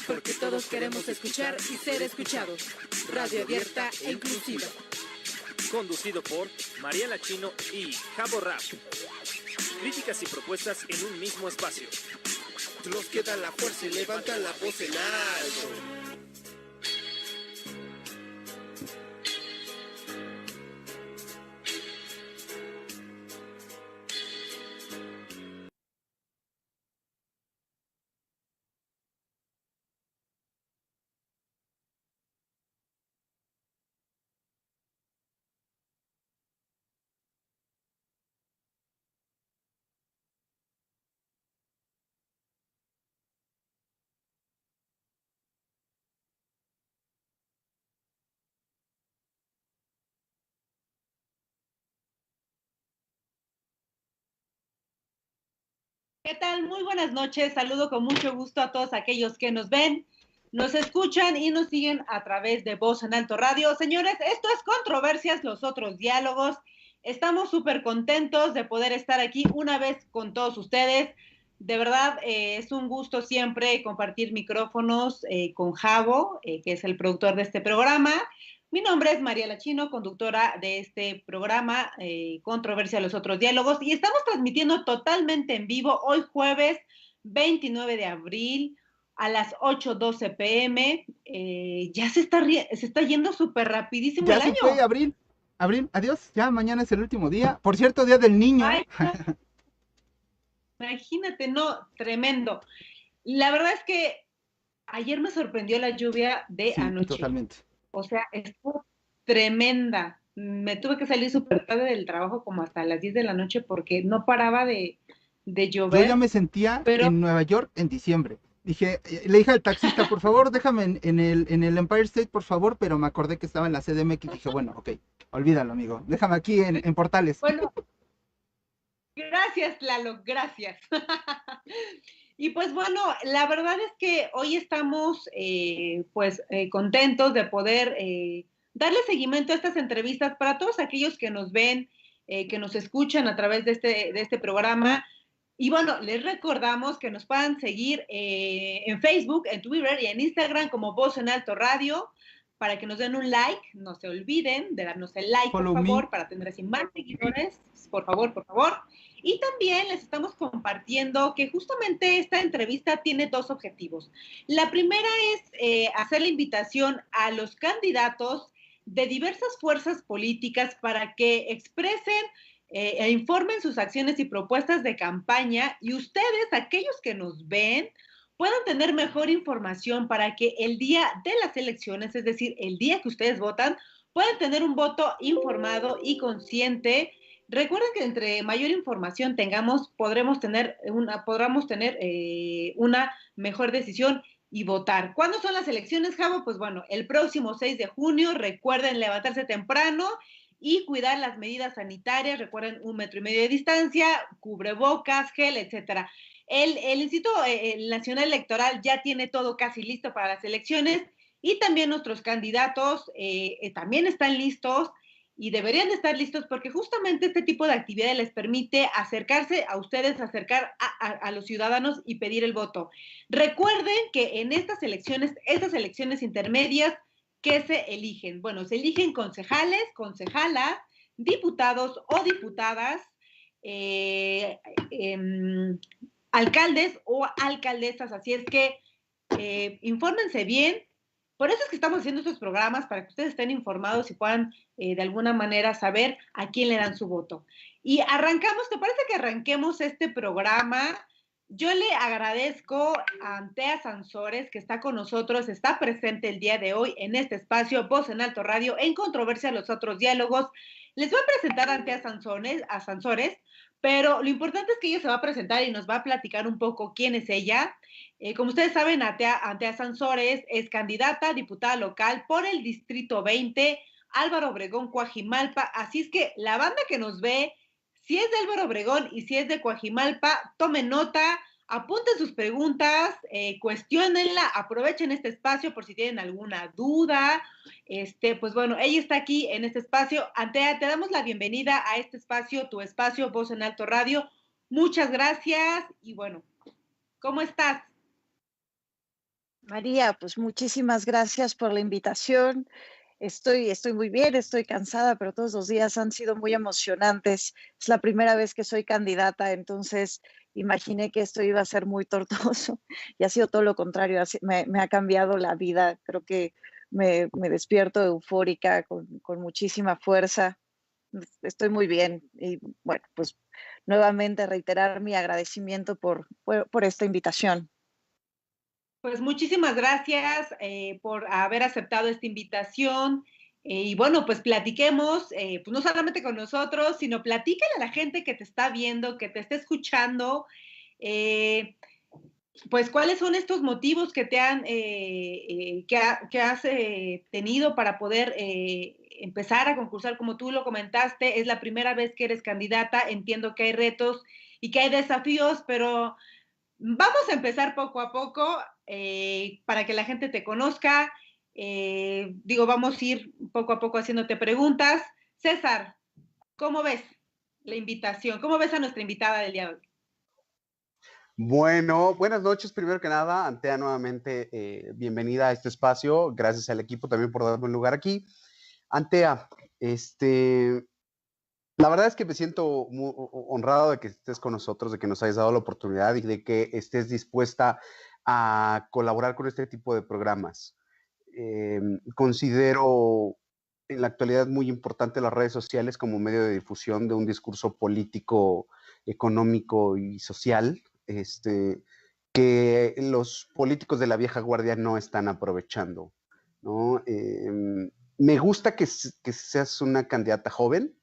Porque todos queremos escuchar y ser escuchados. Radio abierta e inclusiva. Conducido por Mariela Chino y Jabo Rap. Críticas y propuestas en un mismo espacio. Los que dan la fuerza y levantan la voz en alto. ¿Qué tal? Muy buenas noches. Saludo con mucho gusto a todos aquellos que nos ven, nos escuchan y nos siguen a través de Voz en Alto Radio. Señores, esto es Controversias, los otros diálogos. Estamos súper contentos de poder estar aquí una vez con todos ustedes. De verdad, es un gusto siempre compartir micrófonos con Jabo, que es el productor de este programa. Mi nombre es Mariela Chino, conductora de este programa, Controversia, los otros diálogos, y estamos transmitiendo totalmente en vivo hoy jueves 29 de abril a las 8:12 p.m. Ya se está yendo súper rapidísimo ya el año. Ya se fue, abril, adiós, ya mañana es el último día. Por cierto, Día del Niño. Ay, imagínate, no, tremendo. La verdad es que ayer me sorprendió la lluvia de anoche. Totalmente. O sea, estuvo tremenda. Me tuve que salir súper tarde del trabajo como hasta las 10 de la noche porque no paraba de llover. Yo ya me sentía en Nueva York en diciembre. Le dije al taxista, por favor, déjame en el Empire State, por favor, pero me acordé que estaba en la CDMX y dije, bueno, ok, olvídalo, amigo. Déjame aquí en Portales. Bueno, gracias, Lalo, gracias. Y pues bueno, la verdad es que hoy estamos contentos de poder darle seguimiento a estas entrevistas para todos aquellos que nos ven, que nos escuchan a través de este programa. Y bueno, les recordamos que nos puedan seguir en Facebook, en Twitter y en Instagram como Voz en Alto Radio, para que nos den un like. No se olviden de darnos el like, por favor, para tener así más seguidores. Por favor, por favor. Y también les estamos compartiendo que justamente esta entrevista tiene dos objetivos. La primera es hacer la invitación a los candidatos de diversas fuerzas políticas para que expresen e informen sus acciones y propuestas de campaña, y ustedes, aquellos que nos ven, puedan tener mejor información para que el día de las elecciones, es decir, el día que ustedes votan, puedan tener un voto informado y consciente. Recuerden que entre mayor información tengamos, podremos tener una mejor decisión y votar. ¿Cuándo son las elecciones, Javo? Pues bueno, el próximo 6 de junio. Recuerden levantarse temprano y cuidar las medidas sanitarias. Recuerden 1,5 metros de distancia, cubrebocas, gel, etcétera. El Instituto Nacional Electoral ya tiene todo casi listo para las elecciones, y también nuestros candidatos también están listos y deberían de estar listos, porque justamente este tipo de actividades les permite acercarse a ustedes, acercar a los ciudadanos y pedir el voto. Recuerden que en estas elecciones intermedias, ¿qué se eligen? Bueno, se eligen concejales, concejalas, diputados o diputadas, alcaldes o alcaldesas. Así es que infórmense bien. Por eso es que estamos haciendo estos programas, para que ustedes estén informados y puedan de alguna manera saber a quién le dan su voto. Y arrancamos. ¿Te parece que arranquemos este programa? Yo le agradezco a Antea Sansores, que está con nosotros, está presente el día de hoy en este espacio Voz en Alto Radio, en Controversia, los otros diálogos. Les voy a presentar a Antea Sansores, pero lo importante es que ella se va a presentar y nos va a platicar un poco quién es ella. Como ustedes saben, Antea Sansores es candidata a diputada local por el Distrito 20, Álvaro Obregón, Coajimalpa. Así es que la banda que nos ve, si es de Álvaro Obregón y si es de Coajimalpa, tomen nota, apunten sus preguntas, cuestiónenla, aprovechen este espacio por si tienen alguna duda. Pues bueno, ella está aquí en este espacio. Antea, te damos la bienvenida a este espacio, tu espacio, Voz en Alto Radio. Muchas gracias y bueno, ¿cómo estás? María, pues muchísimas gracias por la invitación. Estoy muy bien, estoy cansada, pero todos los días han sido muy emocionantes. Es la primera vez que soy candidata, entonces imaginé que esto iba a ser muy tortuoso y ha sido todo lo contrario. Me ha cambiado la vida. Creo que me despierto eufórica, con muchísima fuerza. Estoy muy bien y bueno, pues nuevamente reiterar mi agradecimiento por esta invitación. Pues muchísimas gracias por haber aceptado esta invitación. Y bueno, pues platiquemos, pues no solamente con nosotros, sino platícale a la gente que te está viendo, que te está escuchando, eh, pues cuáles son estos motivos que te han, que has tenido para poder empezar a concursar, como tú lo comentaste, es la primera vez que eres candidata, entiendo que hay retos y que hay desafíos, pero vamos a empezar poco a poco para que la gente te conozca. Digo, vamos a ir poco a poco haciéndote preguntas. César, ¿cómo ves la invitación? ¿Cómo ves a nuestra invitada del día de hoy? Bueno, buenas noches, primero que nada, Antea, nuevamente bienvenida a este espacio, gracias al equipo también por darme un lugar aquí. Antea, la verdad es que me siento muy honrado de que estés con nosotros, de que nos hayas dado la oportunidad y de que estés dispuesta a colaborar con este tipo de programas. Considero en la actualidad muy importante las redes sociales como medio de difusión de un discurso político, económico y social, que los políticos de la vieja guardia no están aprovechando, ¿no? Me gusta que seas una candidata joven.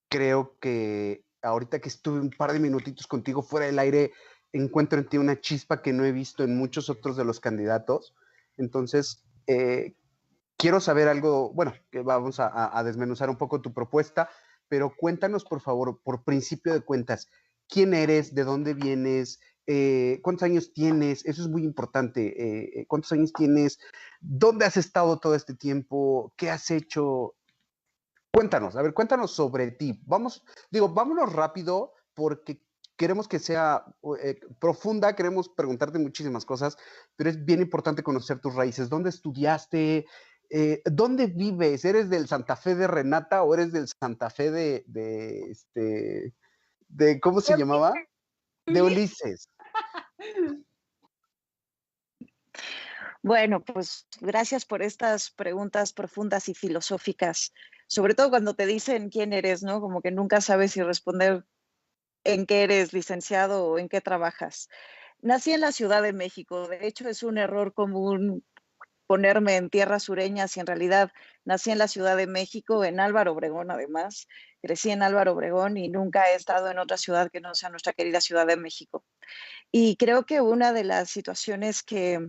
Creo que ahorita que estuve un par de minutitos contigo fuera del aire, encuentro en ti una chispa que no he visto en muchos otros de los candidatos. Entonces, quiero saber algo, bueno, que vamos a desmenuzar un poco tu propuesta, pero cuéntanos, por favor, por principio de cuentas, ¿quién eres? ¿De dónde vienes? ¿Cuántos años tienes? Eso es muy importante. ¿Cuántos años tienes? ¿Dónde has estado todo este tiempo? ¿Qué has hecho? Cuéntanos, a ver, cuéntanos sobre ti. Vámonos rápido porque queremos que sea profunda, queremos preguntarte muchísimas cosas, pero es bien importante conocer tus raíces. ¿Dónde estudiaste? ¿Dónde vives? ¿Eres del Santa Fe de Renata o eres del Santa Fe de ¿cómo se llamaba? De Ulises. Bueno, pues gracias por estas preguntas profundas y filosóficas, sobre todo cuando te dicen quién eres, ¿no? Como que nunca sabes si responder en qué eres licenciado o en qué trabajas. Nací en la Ciudad de México, de hecho es un error común ponerme en tierras sureñas y en realidad nací en la Ciudad de México, en Álvaro Obregón además, crecí en Álvaro Obregón y nunca he estado en otra ciudad que no sea nuestra querida Ciudad de México. Y creo que una de las situaciones que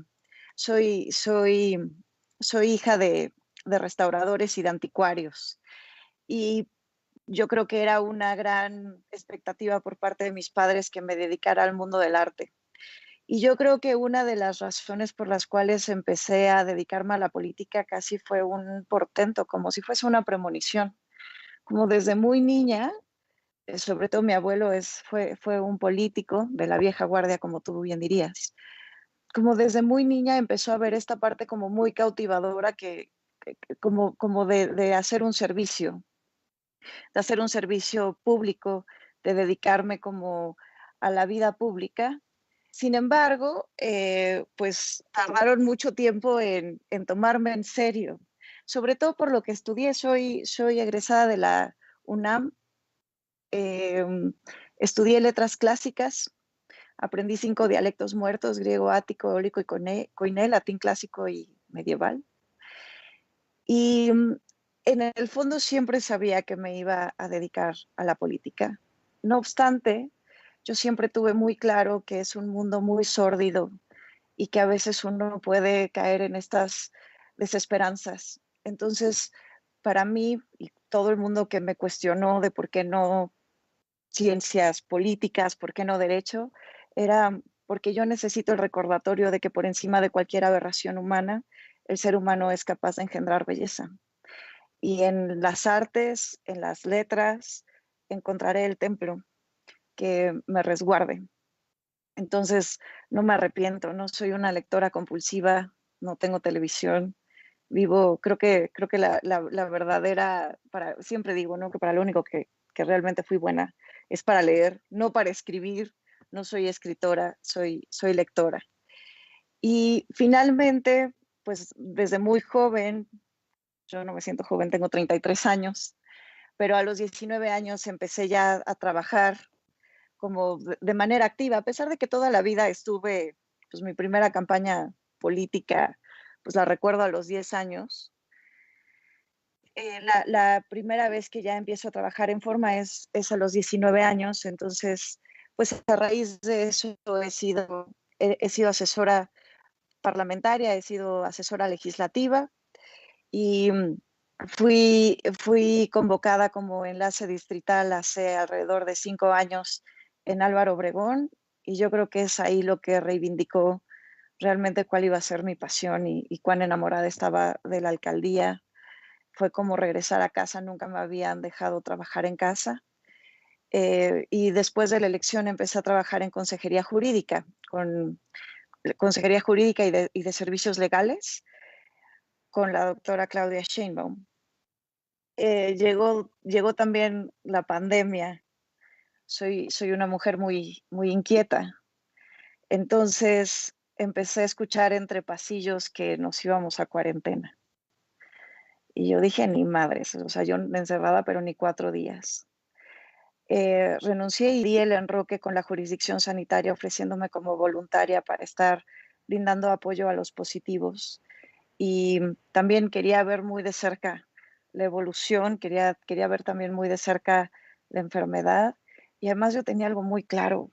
soy, soy, soy hija de restauradores y de anticuarios. Y yo creo que era una gran expectativa por parte de mis padres que me dedicara al mundo del arte. Y yo creo que una de las razones por las cuales empecé a dedicarme a la política casi fue un portento, como si fuese una premonición. Como desde muy niña, sobre todo mi abuelo fue un político de la vieja guardia, como tú bien dirías. Como desde muy niña empezó a ver esta parte como muy cautivadora como de hacer un servicio, de hacer un servicio público, de dedicarme como a la vida pública. Sin embargo, pues tardaron mucho tiempo en tomarme en serio, sobre todo por lo que estudié. Soy egresada de la UNAM, eh, estudié letras clásicas, aprendí 5 dialectos muertos: griego, ático, eólico y koiné, latín clásico y medieval. Y en el fondo siempre sabía que me iba a dedicar a la política. No obstante, yo siempre tuve muy claro que es un mundo muy sórdido y que a veces uno puede caer en estas desesperanzas. Entonces, para mí y todo el mundo que me cuestionó de por qué no ciencias políticas, por qué no derecho, era porque yo necesito el recordatorio de que por encima de cualquier aberración humana, el ser humano es capaz de engendrar belleza. Y en las artes, en las letras, encontraré el templo que me resguarde. Entonces, no me arrepiento, no soy una lectora compulsiva, no tengo televisión, vivo, creo que la verdadera, siempre digo, ¿no? Que para lo único que realmente fui buena es para leer, no para escribir, no soy escritora, soy lectora. Y finalmente, pues desde muy joven, yo no me siento joven, tengo 33 años, pero a los 19 años empecé ya a trabajar como de manera activa, a pesar de que toda la vida estuve, pues mi primera campaña política, pues la recuerdo a los 10 años. La primera vez que ya empiezo a trabajar en forma es a los 19 años, entonces, pues a raíz de eso he sido asesora parlamentaria, he sido asesora legislativa y fui convocada como enlace distrital hace alrededor de 5 años en Álvaro Obregón, y yo creo que es ahí lo que reivindicó realmente cuál iba a ser mi pasión y cuán enamorada estaba de la alcaldía. Fue como regresar a casa, nunca me habían dejado trabajar en casa. Y después de la elección empecé a trabajar en consejería jurídica, y de servicios legales, con la doctora Claudia Sheinbaum. Llegó también la pandemia. Soy una mujer muy, muy inquieta. Entonces empecé a escuchar entre pasillos que nos íbamos a cuarentena. Y yo dije, ni madres, o sea, yo encerrada, pero ni 4 días. Renuncié y di el enroque con la jurisdicción sanitaria ofreciéndome como voluntaria para estar brindando apoyo a los positivos. Y también quería ver muy de cerca la evolución, quería ver también muy de cerca la enfermedad. Y además yo tenía algo muy claro.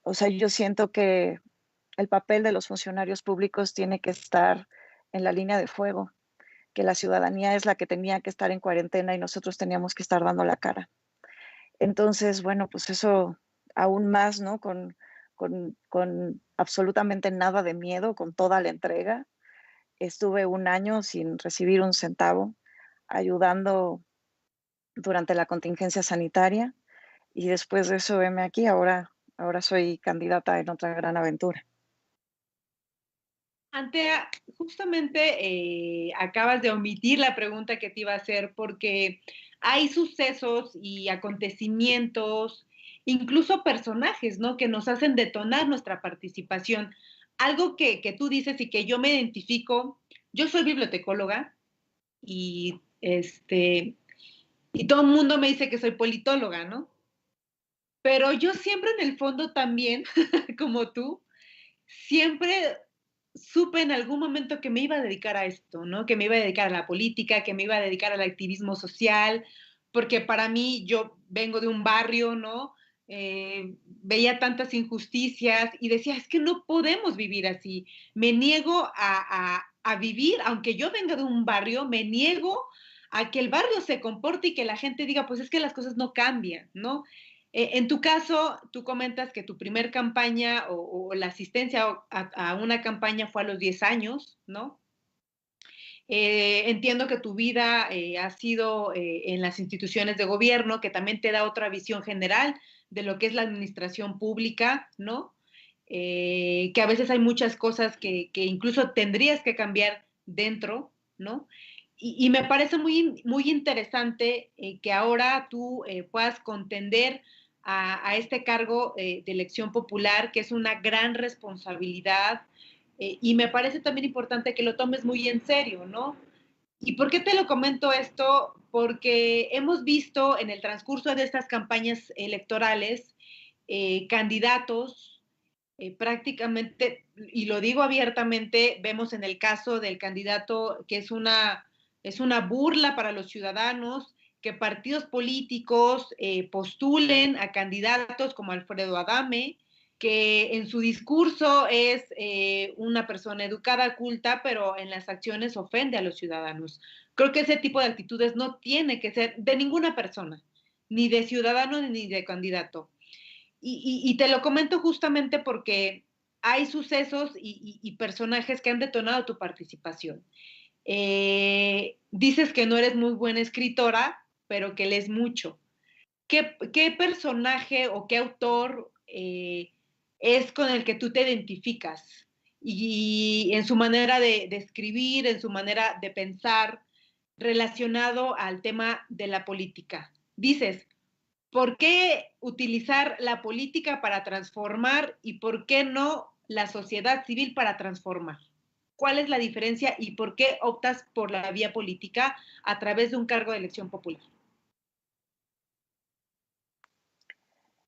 O sea, yo siento que el papel de los funcionarios públicos tiene que estar en la línea de fuego, que la ciudadanía es la que tenía que estar en cuarentena y nosotros teníamos que estar dando la cara. Entonces, bueno, pues eso aún más, ¿no? Con absolutamente nada de miedo, con toda la entrega. Estuve 1 año sin recibir un centavo, ayudando durante la contingencia sanitaria, y después de eso, heme aquí, ahora soy candidata en otra gran aventura. Antea, justamente acabas de omitir la pregunta que te iba a hacer porque hay sucesos y acontecimientos, incluso personajes, ¿no? Que nos hacen detonar nuestra participación. Algo que tú dices y que yo me identifico, yo soy bibliotecóloga y, y todo el mundo me dice que soy politóloga, ¿no? Pero yo siempre en el fondo también, como tú, siempre supe en algún momento que me iba a dedicar a esto, ¿no? Que me iba a dedicar a la política, que me iba a dedicar al activismo social, porque para mí yo vengo de un barrio, ¿no? Veía tantas injusticias y decía, es que no podemos vivir así. Me niego a vivir, aunque yo venga de un barrio, me niego a que el barrio se comporte y que la gente diga, pues es que las cosas no cambian, ¿no? En tu caso, tú comentas que tu primer campaña o la asistencia a una campaña fue a los 10 años, ¿no? Entiendo que tu vida ha sido en las instituciones de gobierno, que también te da otra visión general de lo que es la administración pública, ¿no? Que a veces hay muchas cosas que incluso tendrías que cambiar dentro, ¿no? Y me parece muy, muy interesante que ahora tú puedas contender a este cargo de elección popular, que es una gran responsabilidad, y me parece también importante que lo tomes muy en serio, ¿no? ¿Y por qué te lo comento esto? Porque hemos visto en el transcurso de estas campañas electorales candidatos prácticamente, y lo digo abiertamente, vemos en el caso del candidato que es una burla para los ciudadanos, que partidos políticos postulen a candidatos como Alfredo Adame, que en su discurso es una persona educada, culta, pero en las acciones ofende a los ciudadanos. Creo que ese tipo de actitudes no tiene que ser de ninguna persona, ni de ciudadano ni de candidato. Y te lo comento justamente porque hay sucesos y personajes que han detonado tu participación. Dices que no eres muy buena escritora, pero que lees mucho. ¿Qué personaje o qué autor es con el que tú te identificas y en su manera de escribir, en su manera de pensar relacionado al tema de la política. Dices, ¿por qué utilizar la política para transformar y por qué no la sociedad civil para transformar? ¿Cuál es la diferencia y por qué optas por la vía política a través de un cargo de elección popular?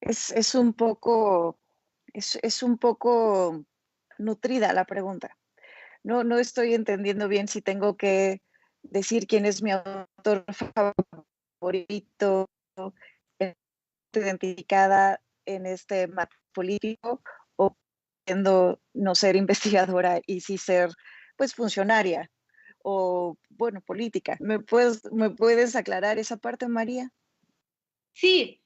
Es un poco, es un poco nutrida la pregunta. No estoy entendiendo bien si tengo que decir quién es mi autor favorito, identificada en este mapa político, o queriendo no ser investigadora y sí ser pues funcionaria o bueno, política. ¿Me puedes aclarar esa parte, María? Sí,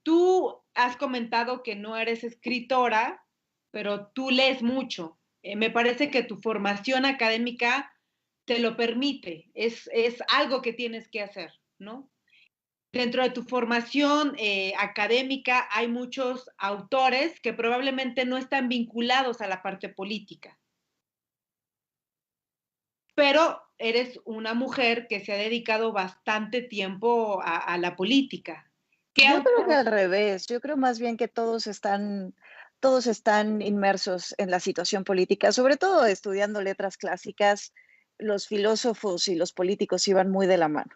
tú has comentado que no eres escritora, pero tú lees mucho. Me parece que tu formación académica te lo permite, es algo que tienes que hacer, ¿no? Dentro de tu formación académica hay muchos autores que probablemente no están vinculados a la parte política, pero eres una mujer que se ha dedicado bastante tiempo a la política. ¿Qué Yo creo que autor? al revés, yo creo más bien que todos están inmersos en la situación política, sobre todo estudiando letras clásicas, los filósofos y los políticos iban muy de la mano.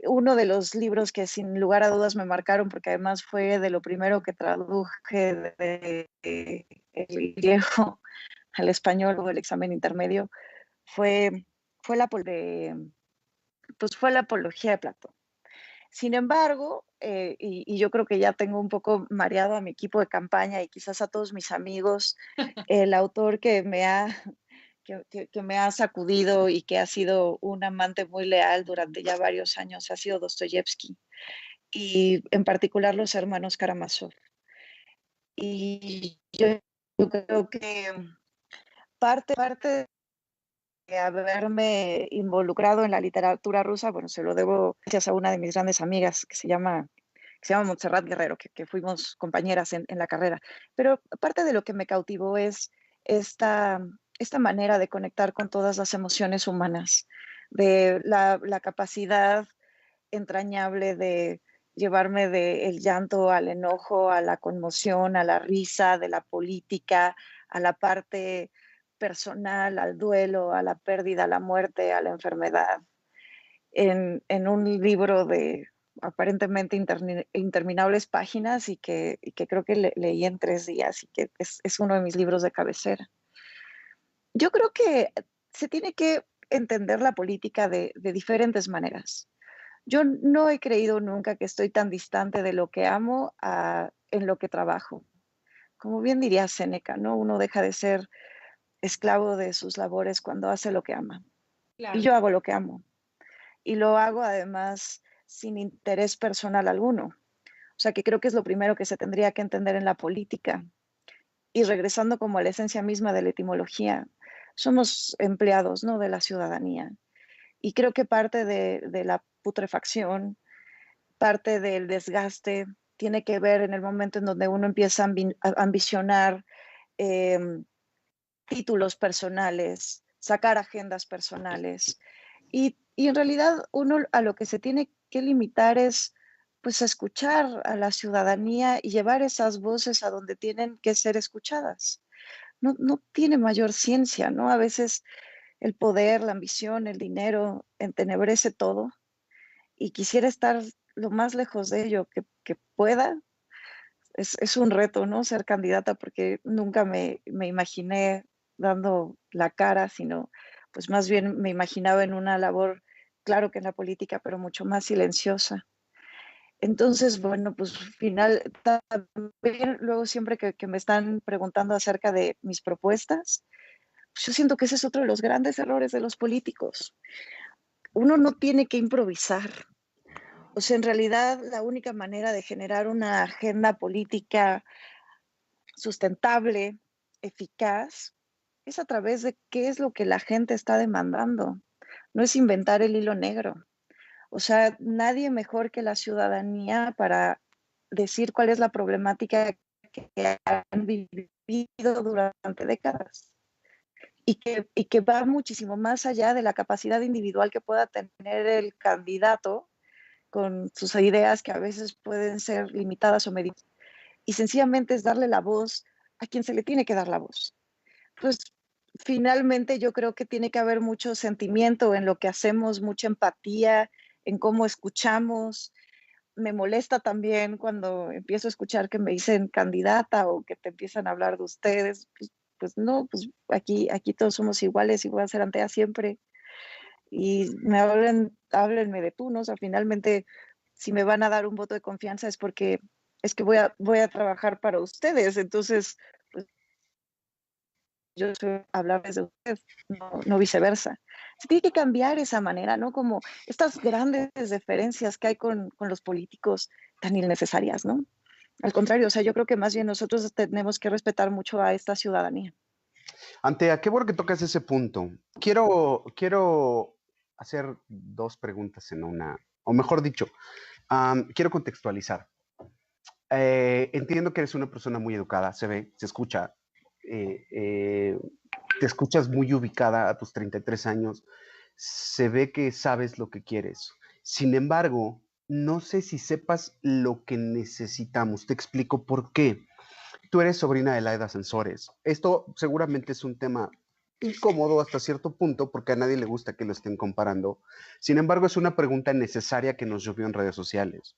Uno de los libros que sin lugar a dudas me marcaron, porque además fue de lo primero que traduje el griego al español o el examen intermedio, fue, fue, la, fue la apología de Platón. Sin embargo, y yo creo que ya tengo un poco mareado a mi equipo de campaña y quizás a todos mis amigos, el autor que me ha sacudido y que ha sido un amante muy leal durante ya varios años ha sido Dostoyevsky y en particular los hermanos Karamazov. Y yo creo que parte de haberme involucrado en la literatura rusa, bueno, se lo debo gracias a una de mis grandes amigas que se llama Montserrat Guerrero, que fuimos compañeras en la carrera. Pero parte de lo que me cautivó es esta, esta manera de conectar con todas las emociones humanas, de la capacidad entrañable de llevarme del llanto al enojo, a la conmoción, a la risa, de la política, a la parte personal, al duelo, a la pérdida, a la muerte, a la enfermedad, en un libro de aparentemente interminables páginas y que creo que leí en 3 días y que es uno de mis libros de cabecera. Yo creo que se tiene que entender la política de diferentes maneras. Yo no he creído nunca que estoy tan distante de lo que amo en lo que trabajo. Como bien diría Séneca, ¿no? Uno deja de ser esclavo de sus labores cuando hace lo que ama. Claro. Y yo hago lo que amo. Y lo hago además sin interés personal alguno. O sea que creo que es lo primero que se tendría que entender en la política. Y regresando como a la esencia misma de la etimología, somos empleados, ¿no?, de la ciudadanía. Y creo que parte de la putrefacción, parte del desgaste, tiene que ver en el momento en donde uno empieza a ambicionar eh, títulos personales, sacar agendas personales. Y en realidad uno a lo que se tiene que limitar es pues a escuchar a la ciudadanía y llevar esas voces a donde tienen que ser escuchadas. No tiene mayor ciencia, ¿no? A veces el poder, la ambición, el dinero entenebrece todo y quisiera estar lo más lejos de ello que pueda. Es un reto, ¿no? Ser candidata porque nunca me imaginé dando la cara, sino pues más bien me imaginaba en una labor, claro que en la política, pero mucho más silenciosa. Entonces, bueno, pues final, también luego siempre que me están preguntando acerca de mis propuestas, pues yo siento que ese es otro de los grandes errores de los políticos. Uno no tiene que improvisar. O sea, en realidad la única manera de generar una agenda política sustentable, eficaz, es a través de qué es lo que la gente está demandando. No es inventar el hilo negro. O sea, nadie mejor que la ciudadanía para decir cuál es la problemática que han vivido durante décadas y que va muchísimo más allá de la capacidad individual que pueda tener el candidato con sus ideas que a veces pueden ser limitadas o medidas. Y sencillamente es darle la voz a quien se le tiene que dar la voz. Pues finalmente yo creo que tiene que haber mucho sentimiento en lo que hacemos, mucha empatía en cómo escuchamos. Me molesta también cuando empiezo a escuchar que me dicen candidata o que te empiezan a hablar de ustedes. Pues no, pues aquí todos somos iguales y voy a ser Antea siempre. Y háblenme de tú, ¿no? O sea, finalmente, si me van a dar un voto de confianza es porque es que voy a trabajar para ustedes. Entonces, pues, yo soy hablarles de ustedes, no viceversa. Se tiene que cambiar esa manera, ¿no? Como estas grandes diferencias que hay con los políticos tan innecesarias, ¿no? Al contrario, o sea, yo creo que más bien nosotros tenemos que respetar mucho a esta ciudadanía. Antea, qué bueno que tocas ese punto. Quiero hacer dos preguntas en una, o mejor dicho, quiero contextualizar. Entiendo que eres una persona muy educada, se ve, se escucha. Te escuchas muy ubicada a tus 33 años. Se ve que sabes lo que quieres. Sin embargo, no sé si sepas lo que necesitamos. Te explico por qué. Tú eres sobrina de Laida Sansores. Esto seguramente es un tema incómodo hasta cierto punto porque a nadie le gusta que lo estén comparando. Sin embargo, es una pregunta necesaria que nos llovió en redes sociales.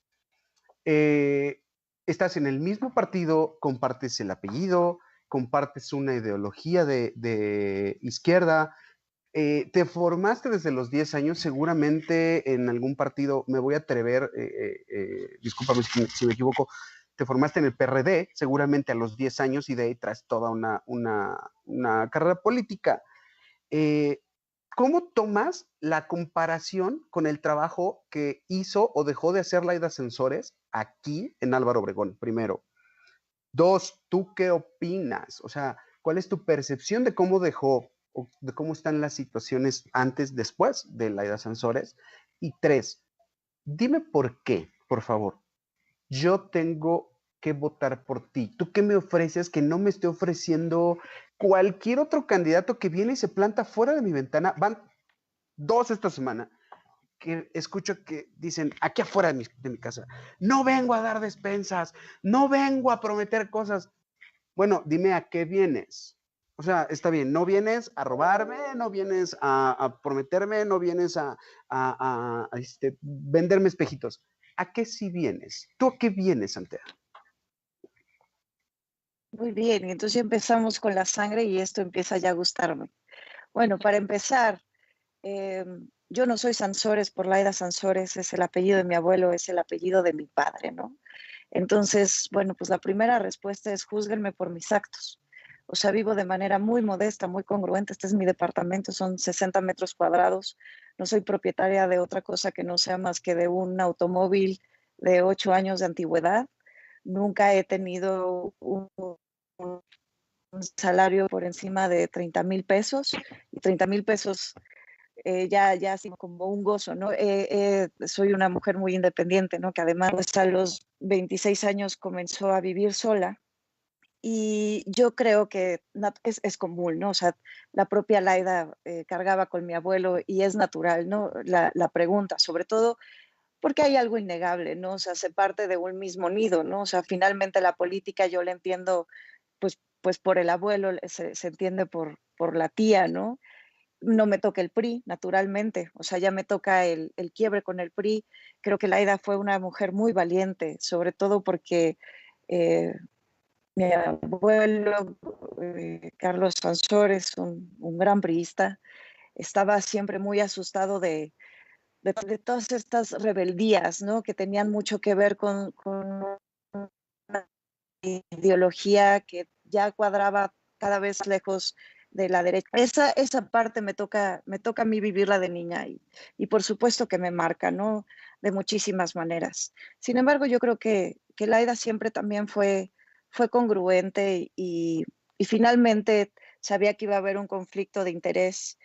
Estás en el mismo partido, compartes el apellido, compartes una ideología de izquierda, te formaste desde los 10 años, seguramente en algún partido, me voy a atrever, discúlpame si me equivoco, te formaste en el PRD, seguramente a los 10 años y de ahí traes toda una carrera política. ¿Cómo tomas la comparación con el trabajo que hizo o dejó de hacer Laida Sansores aquí en Álvaro Obregón, primero? Dos, ¿tú qué opinas? O sea, ¿cuál es tu percepción de cómo dejó o de cómo están las situaciones antes, después de Laida Sansores? Y tres, dime por qué, por favor, yo tengo que votar por ti. ¿Tú qué me ofreces que no me esté ofreciendo cualquier otro candidato que viene y se planta fuera de mi ventana? Van dos esta semana que escucho que dicen aquí afuera de mi casa, no vengo a dar despensas, no vengo a prometer cosas. Bueno, dime a qué vienes. O sea, está bien, no vienes a robarme, no vienes a prometerme, no vienes a venderme espejitos. ¿A qué sí vienes? ¿Tú a qué vienes, Antea? Muy bien, y entonces ya empezamos con la sangre y esto empieza ya a gustarme. Bueno, para empezar, yo no soy Sansores por Laida Sansores, es el apellido de mi abuelo, es el apellido de mi padre, ¿no? Entonces, bueno, pues la primera respuesta es júzguenme por mis actos. O sea, vivo de manera muy modesta, muy congruente. Este es mi departamento, son 60 metros cuadrados. No soy propietaria de otra cosa que no sea más que de un automóvil de 8 años de antigüedad. Nunca he tenido un salario por encima de 30,000 pesos y 30,000 pesos ya así como un gozo, ¿no? Soy una mujer muy independiente, ¿no? Que además pues, a los 26 años comenzó a vivir sola y yo creo que es común, ¿no? O sea, la propia Laida cargaba con mi abuelo y es natural, ¿no? La pregunta, sobre todo porque hay algo innegable, ¿no? O sea, se parte de un mismo nido, ¿no? O sea, finalmente la política yo la entiendo, pues por el abuelo, se entiende por la tía, ¿no? No me toca el PRI, naturalmente, o sea, ya me toca el quiebre con el PRI. Creo que Laida fue una mujer muy valiente, sobre todo porque mi abuelo, Carlos Sansores, un gran priista, estaba siempre muy asustado de todas estas rebeldías, ¿no? Que tenían mucho que ver con una ideología que ya cuadraba cada vez lejos de la derecha. Esa parte me toca a mí vivirla de niña y por supuesto que me marca, ¿no? De muchísimas maneras. Sin embargo, yo creo que Laida siempre también fue congruente y finalmente sabía que iba a haber un conflicto de interés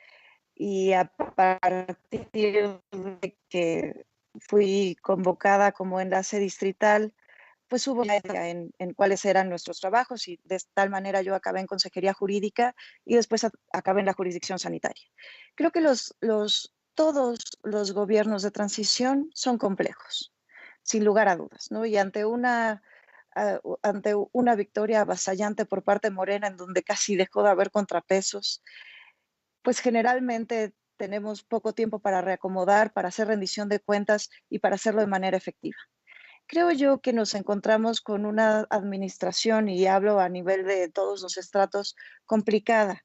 y a partir de que fui convocada como enlace distrital, pues hubo una idea en cuáles eran nuestros trabajos y de tal manera yo acabé en consejería jurídica y después acabé en la jurisdicción sanitaria. Creo que todos los gobiernos de transición son complejos, sin lugar a dudas, ¿no? Y ante una victoria avasallante por parte de Morena, en donde casi dejó de haber contrapesos, pues generalmente tenemos poco tiempo para reacomodar, para hacer rendición de cuentas y para hacerlo de manera efectiva. Creo yo que nos encontramos con una administración, y hablo a nivel de todos los estratos, complicada.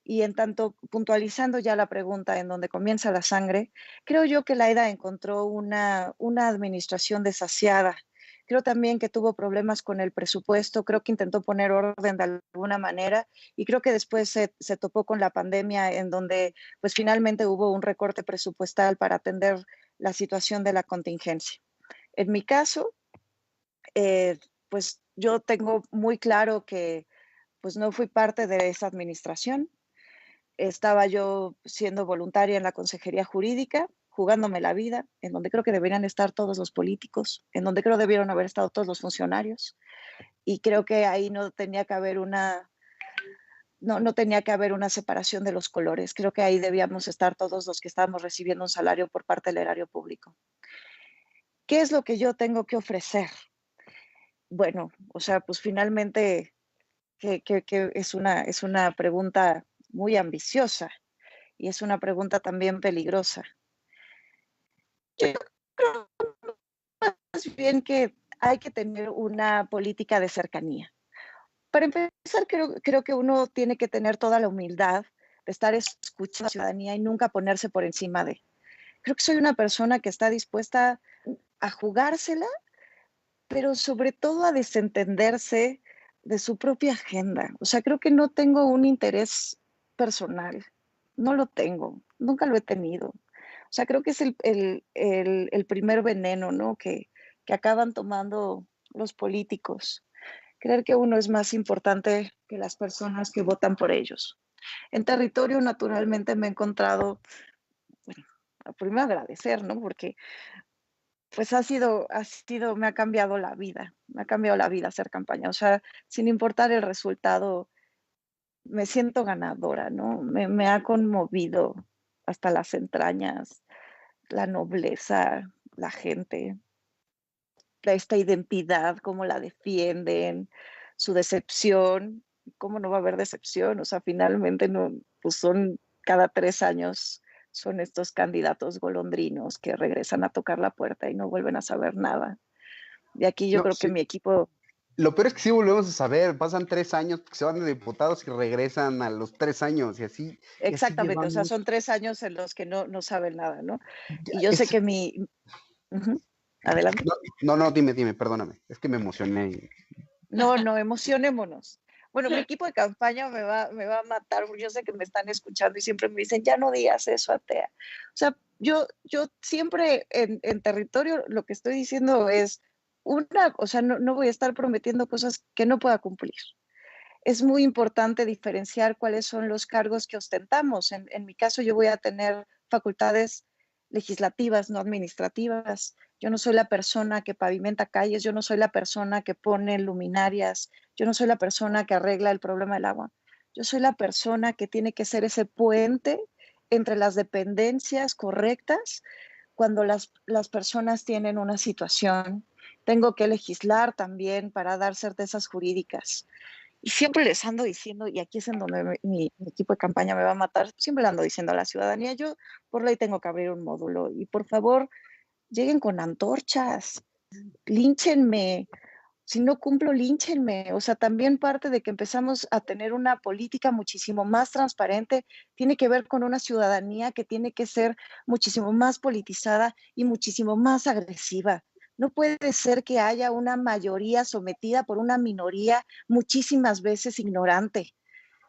Y en tanto, puntualizando ya la pregunta en donde comienza la sangre, creo yo que Laida encontró una administración desasiada. Creo también que tuvo problemas con el presupuesto, creo que intentó poner orden de alguna manera y creo que después se topó con la pandemia en donde pues finalmente hubo un recorte presupuestal para atender la situación de la contingencia. En mi caso, pues yo tengo muy claro que pues no fui parte de esa administración. Estaba yo siendo voluntaria en la consejería jurídica, jugándome la vida, en donde creo que deberían estar todos los políticos, en donde creo debieron haber estado todos los funcionarios. Y creo que ahí no tenía que haber no tenía que haber una separación de los colores. Creo que ahí debíamos estar todos los que estábamos recibiendo un salario por parte del erario público. ¿Qué es lo que yo tengo que ofrecer? Bueno, o sea, pues finalmente que es una pregunta muy ambiciosa y es una pregunta también peligrosa. Yo creo más bien que hay que tener una política de cercanía. Para empezar, creo que uno tiene que tener toda la humildad de estar escuchando a la ciudadanía y nunca ponerse por encima de. Creo que soy una persona que está dispuesta a jugársela, pero sobre todo a desentenderse de su propia agenda. O sea, creo que no tengo un interés personal, no lo tengo, nunca lo he tenido. O sea, creo que es el primer veneno, ¿no? Que acaban tomando los políticos. Creer que uno es más importante que las personas que votan por ellos. En territorio, naturalmente, me he encontrado, bueno, primero agradecer, ¿no? Porque pues me ha cambiado la vida, hacer campaña. O sea, sin importar el resultado, me siento ganadora, ¿no? Me ha conmovido hasta las entrañas, la nobleza, la gente, esta identidad, cómo la defienden, su decepción, cómo no va a haber decepción, o sea, finalmente no, pues son cada 3 años son estos candidatos golondrinos que regresan a tocar la puerta y no vuelven a saber nada. De aquí yo creo que mi equipo... Lo peor es que sí volvemos a saber, pasan 3 años, porque se van de diputados y regresan a los 3 años y así. Exactamente, y así o sea, son 3 años en los que no saben nada, ¿no? Y yo sé que Adelante. No, dime, perdóname, es que me emocioné. No, emocionémonos. Bueno, mi equipo de campaña me va a matar, porque yo sé que me están escuchando y siempre me dicen, ya no digas eso, Atea. O sea, yo siempre en territorio lo que estoy diciendo es o sea, no voy a estar prometiendo cosas que no pueda cumplir. Es muy importante diferenciar cuáles son los cargos que ostentamos. En mi caso, yo voy a tener facultades legislativas, no administrativas. Yo no soy la persona que pavimenta calles, yo no soy la persona que pone luminarias, yo no soy la persona que arregla el problema del agua. Yo soy la persona que tiene que ser ese puente entre las dependencias correctas cuando las personas tienen una situación. Tengo que legislar también para dar certezas jurídicas. Y siempre les ando diciendo, y aquí es en donde mi equipo de campaña me va a matar, siempre le ando diciendo a la ciudadanía, yo por ley tengo que abrir un módulo y por favor lleguen con antorchas, línchenme, si no cumplo, línchenme. O sea, también parte de que empezamos a tener una política muchísimo más transparente tiene que ver con una ciudadanía que tiene que ser muchísimo más politizada y muchísimo más agresiva. No puede ser que haya una mayoría sometida por una minoría muchísimas veces ignorante.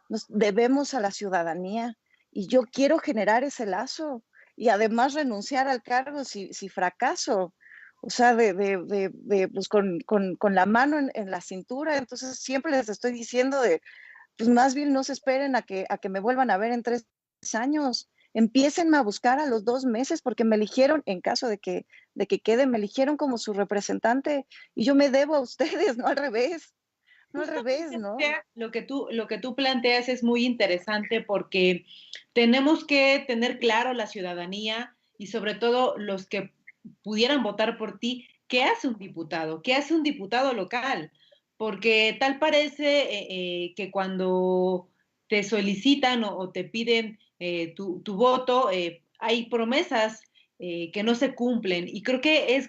Nos debemos a la ciudadanía y yo quiero generar ese lazo y además renunciar al cargo si fracaso. O sea, pues con la mano en la cintura. Entonces siempre les estoy diciendo pues más bien no se esperen a que me vuelvan a ver en 3 años. Empiecen a buscar a los 2 meses porque me eligieron, en caso de que quede, me eligieron como su representante y yo me debo a ustedes, no al revés. No al revés, ¿no? Lo que tú planteas es muy interesante porque tenemos que tener claro la ciudadanía y sobre todo los que pudieran votar por ti, ¿qué hace un diputado? ¿Qué hace un diputado local? Porque tal parece que cuando te solicitan o te piden tu voto, hay promesas que no se cumplen y creo que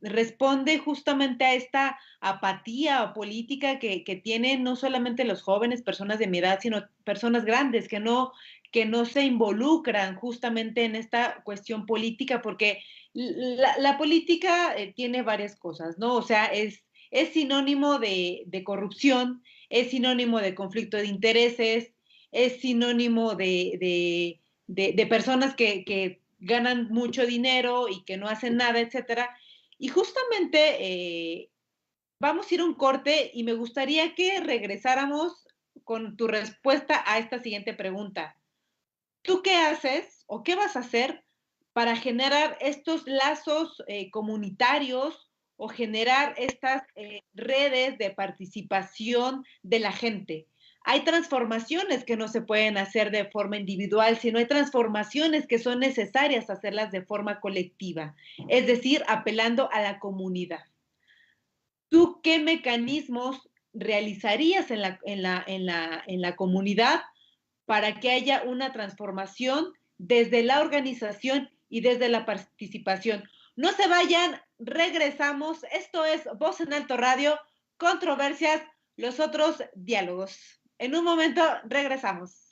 responde justamente a esta apatía política que tienen no solamente los jóvenes, personas de mi edad, sino personas grandes que no se involucran justamente en esta cuestión política, porque la política tiene varias cosas, ¿no? O sea, es sinónimo de corrupción, es sinónimo de conflicto de intereses, es sinónimo de personas que ganan mucho dinero y que no hacen nada, etcétera. Y justamente vamos a ir a un corte y me gustaría que regresáramos con tu respuesta a esta siguiente pregunta. ¿Tú qué haces o qué vas a hacer para generar estos lazos comunitarios o generar estas redes de participación de la gente? Hay transformaciones que no se pueden hacer de forma individual, sino hay transformaciones que son necesarias hacerlas de forma colectiva, es decir, apelando a la comunidad. ¿Tú qué mecanismos realizarías en la comunidad para que haya una transformación desde la organización y desde la participación? No se vayan, regresamos. Esto es Voz en Alto Radio, controversias, los otros diálogos. En un momento regresamos.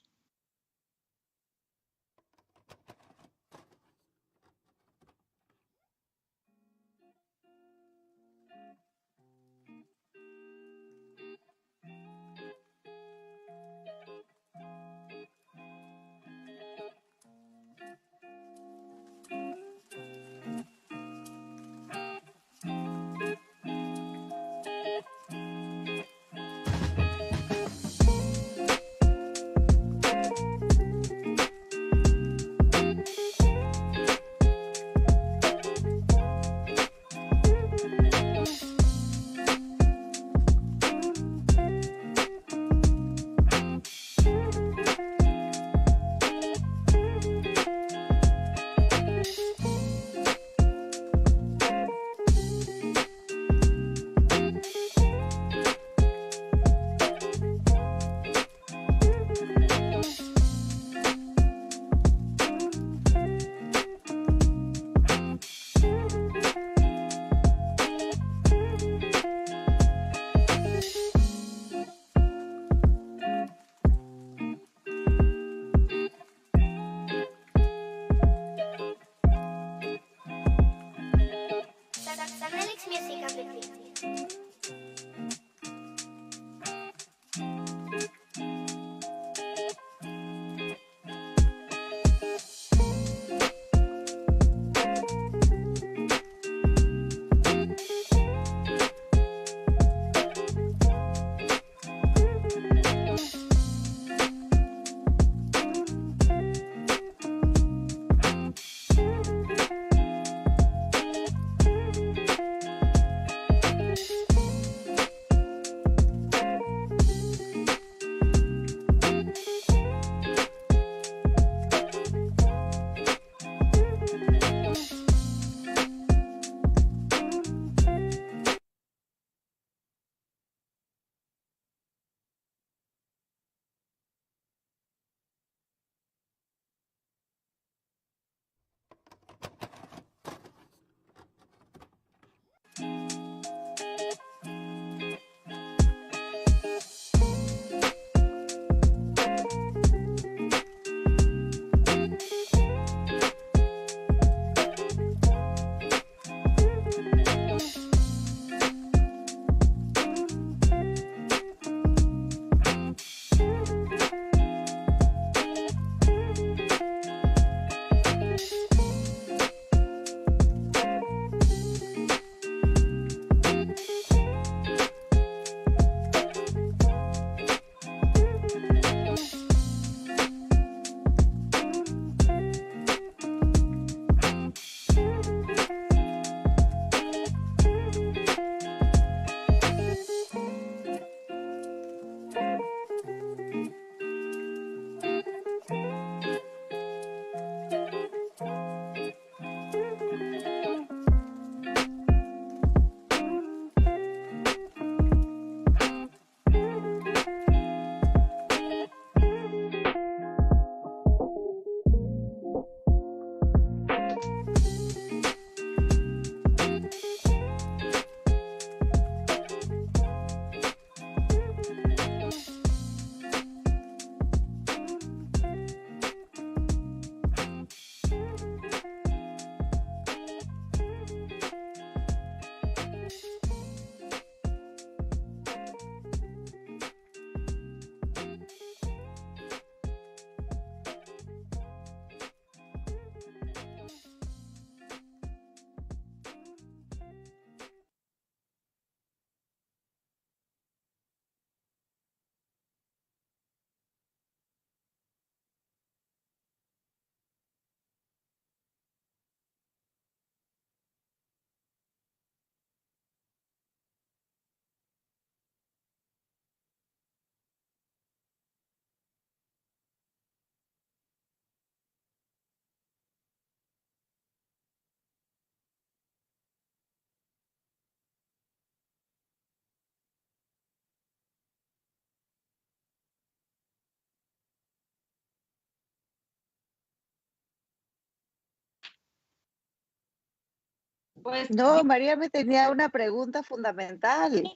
Pues No, María me tenía una pregunta fundamental.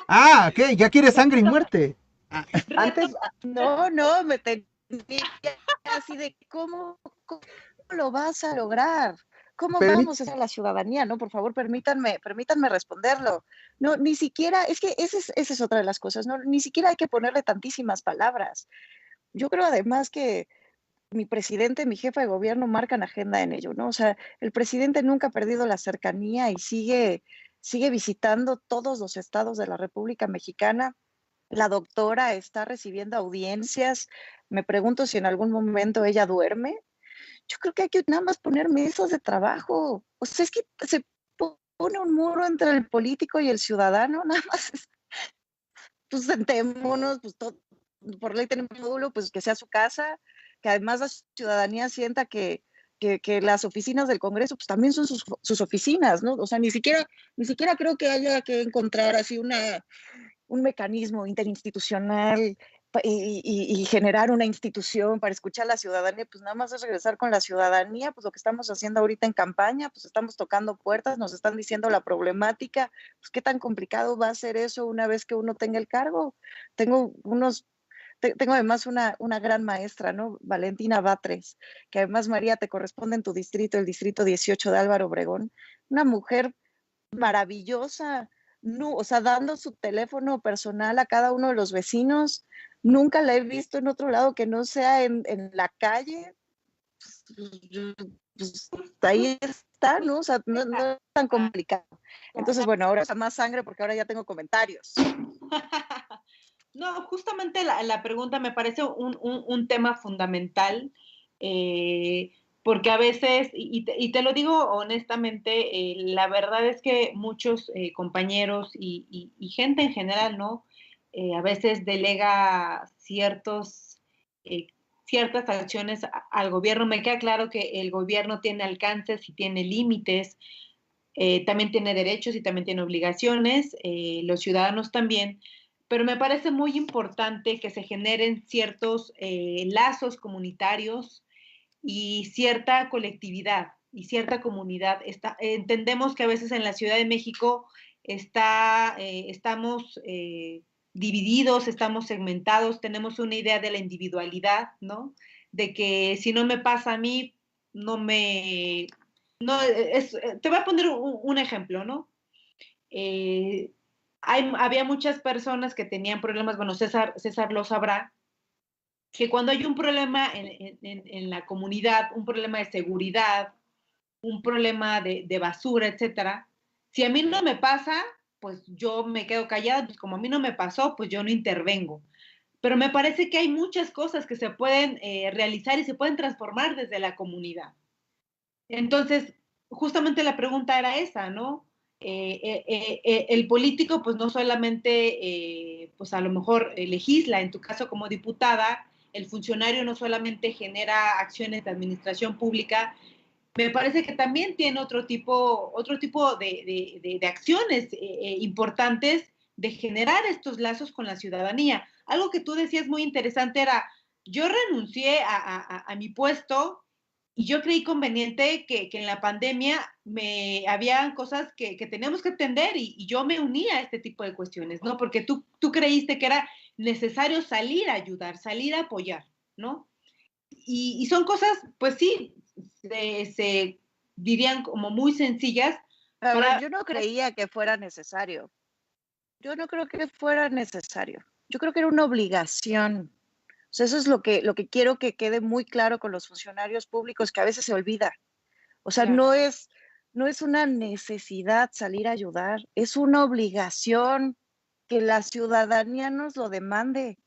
Ah, ok, ya quiere sangre y muerte. Ah, Antes, No, me tenía así de cómo lo vas a lograr. ¿Cómo permí- vamos a hacer la ciudadanía? No, por favor, permítanme responderlo. No, ni siquiera, es que esa es otra de las cosas, no, ni siquiera hay que ponerle tantísimas palabras. Yo creo además que mi presidente, mi jefa de gobierno marcan agenda en ello, ¿no? O sea, el presidente nunca ha perdido la cercanía y sigue visitando todos los estados de la República Mexicana. La doctora está recibiendo audiencias. Me pregunto si en algún momento ella duerme. Yo creo que hay que nada más poner mesas de trabajo. O sea, es que se pone un muro entre el político y el ciudadano, nada más. Pues sentémonos, pues todo, por ley tenemos un módulo, pues que sea su casa, que además la ciudadanía sienta que las oficinas del Congreso pues también son sus oficinas, ¿no? O sea, ni siquiera creo que haya que encontrar así un mecanismo interinstitucional y generar una institución para escuchar a la ciudadanía, pues nada más es regresar con la ciudadanía, pues lo que estamos haciendo ahorita en campaña, pues estamos tocando puertas, nos están diciendo la problemática, pues qué tan complicado va a ser eso una vez que uno tenga el cargo. Tengo además una gran maestra, ¿no? Valentina Batres, que además, María, te corresponde en tu distrito, el distrito 18 de Álvaro Obregón, una mujer maravillosa, no, o sea, dando su teléfono personal a cada uno de los vecinos. Nunca la he visto en otro lado que no sea en la calle. Pues, ahí está, ¿no? O sea, no es tan complicado. Entonces, bueno, ahora está más sangre porque ahora ya tengo comentarios. no, justamente la pregunta me parece un tema fundamental, porque a veces, y te lo digo honestamente, la verdad es que muchos compañeros y gente en general, ¿no? A veces delega eh, ciertas acciones al gobierno. Me queda claro que el gobierno tiene alcances y tiene límites, también tiene derechos y también tiene obligaciones, los ciudadanos también, pero me parece muy importante que se generen ciertos lazos comunitarios y cierta colectividad y cierta comunidad. Entendemos que a veces en la Ciudad de México estamos divididos, estamos segmentados, tenemos una idea de la individualidad, ¿no? De que si no me pasa a mí, no me... No, te voy a poner un ejemplo, ¿no? Eh, había muchas personas que tenían problemas, bueno, César lo sabrá, que cuando hay un problema en la comunidad, un problema de seguridad, un problema de basura, etcétera, si a mí no me pasa, pues yo me quedo callada, pues como a mí no me pasó, pues yo no intervengo. Pero me parece que hay muchas cosas que se pueden realizar y se pueden transformar desde la comunidad. Entonces, justamente la pregunta era esa, ¿no? El político, pues no solamente, pues a lo mejor legisla, en tu caso como diputada, el funcionario no solamente genera acciones de administración pública, me parece que también tiene otro tipo de acciones importantes de generar estos lazos con la ciudadanía. Algo que tú decías muy interesante era, yo renuncié a mi puesto y yo creí conveniente que en la pandemia habían cosas que teníamos que atender y yo me uní a este tipo de cuestiones, ¿no? Porque tú creíste que era necesario salir a ayudar, salir a apoyar, ¿no? Y son cosas, pues sí, se dirían como muy sencillas. A ver, yo no creía que fuera necesario. Yo no creo que fuera necesario. Yo creo que era una obligación. O sea, eso es lo que quiero que quede muy claro con los funcionarios públicos, que a veces se olvida. O sea, Claro. no es una necesidad salir a ayudar, es una obligación que la ciudadanía nos lo demande.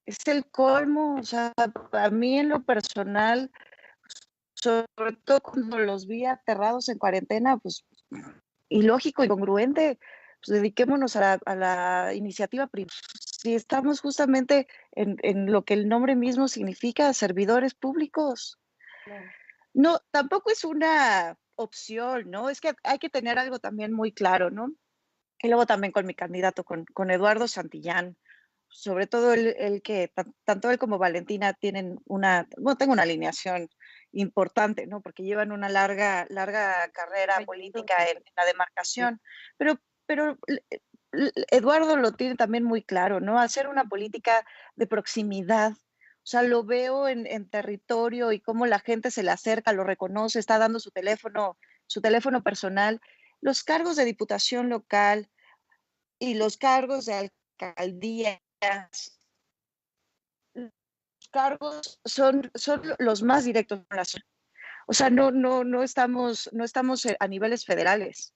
Es el colmo. O sea, a mí en lo personal, sobre todo cuando los vi aterrados en cuarentena, pues ilógico y congruente, pues dediquémonos a la iniciativa privada. Si estamos justamente en lo que el nombre mismo significa, servidores públicos. Claro. No, tampoco es una opción, ¿no? Es que hay que tener algo también muy claro, ¿no? Y luego también con mi candidato, con Eduardo Santillán, sobre todo el que tanto él como Valentina tienen bueno, tengo una alineación importante, ¿no? Porque llevan una larga carrera política en la demarcación. Pero Eduardo lo tiene también muy claro, ¿no? Hacer una política de proximidad. O sea, lo veo en territorio y cómo la gente se le acerca, lo reconoce, está dando su teléfono personal. Los cargos de diputación local y los cargos de alcaldías, los cargos son los más directos con la zona. O sea, no estamos a niveles federales.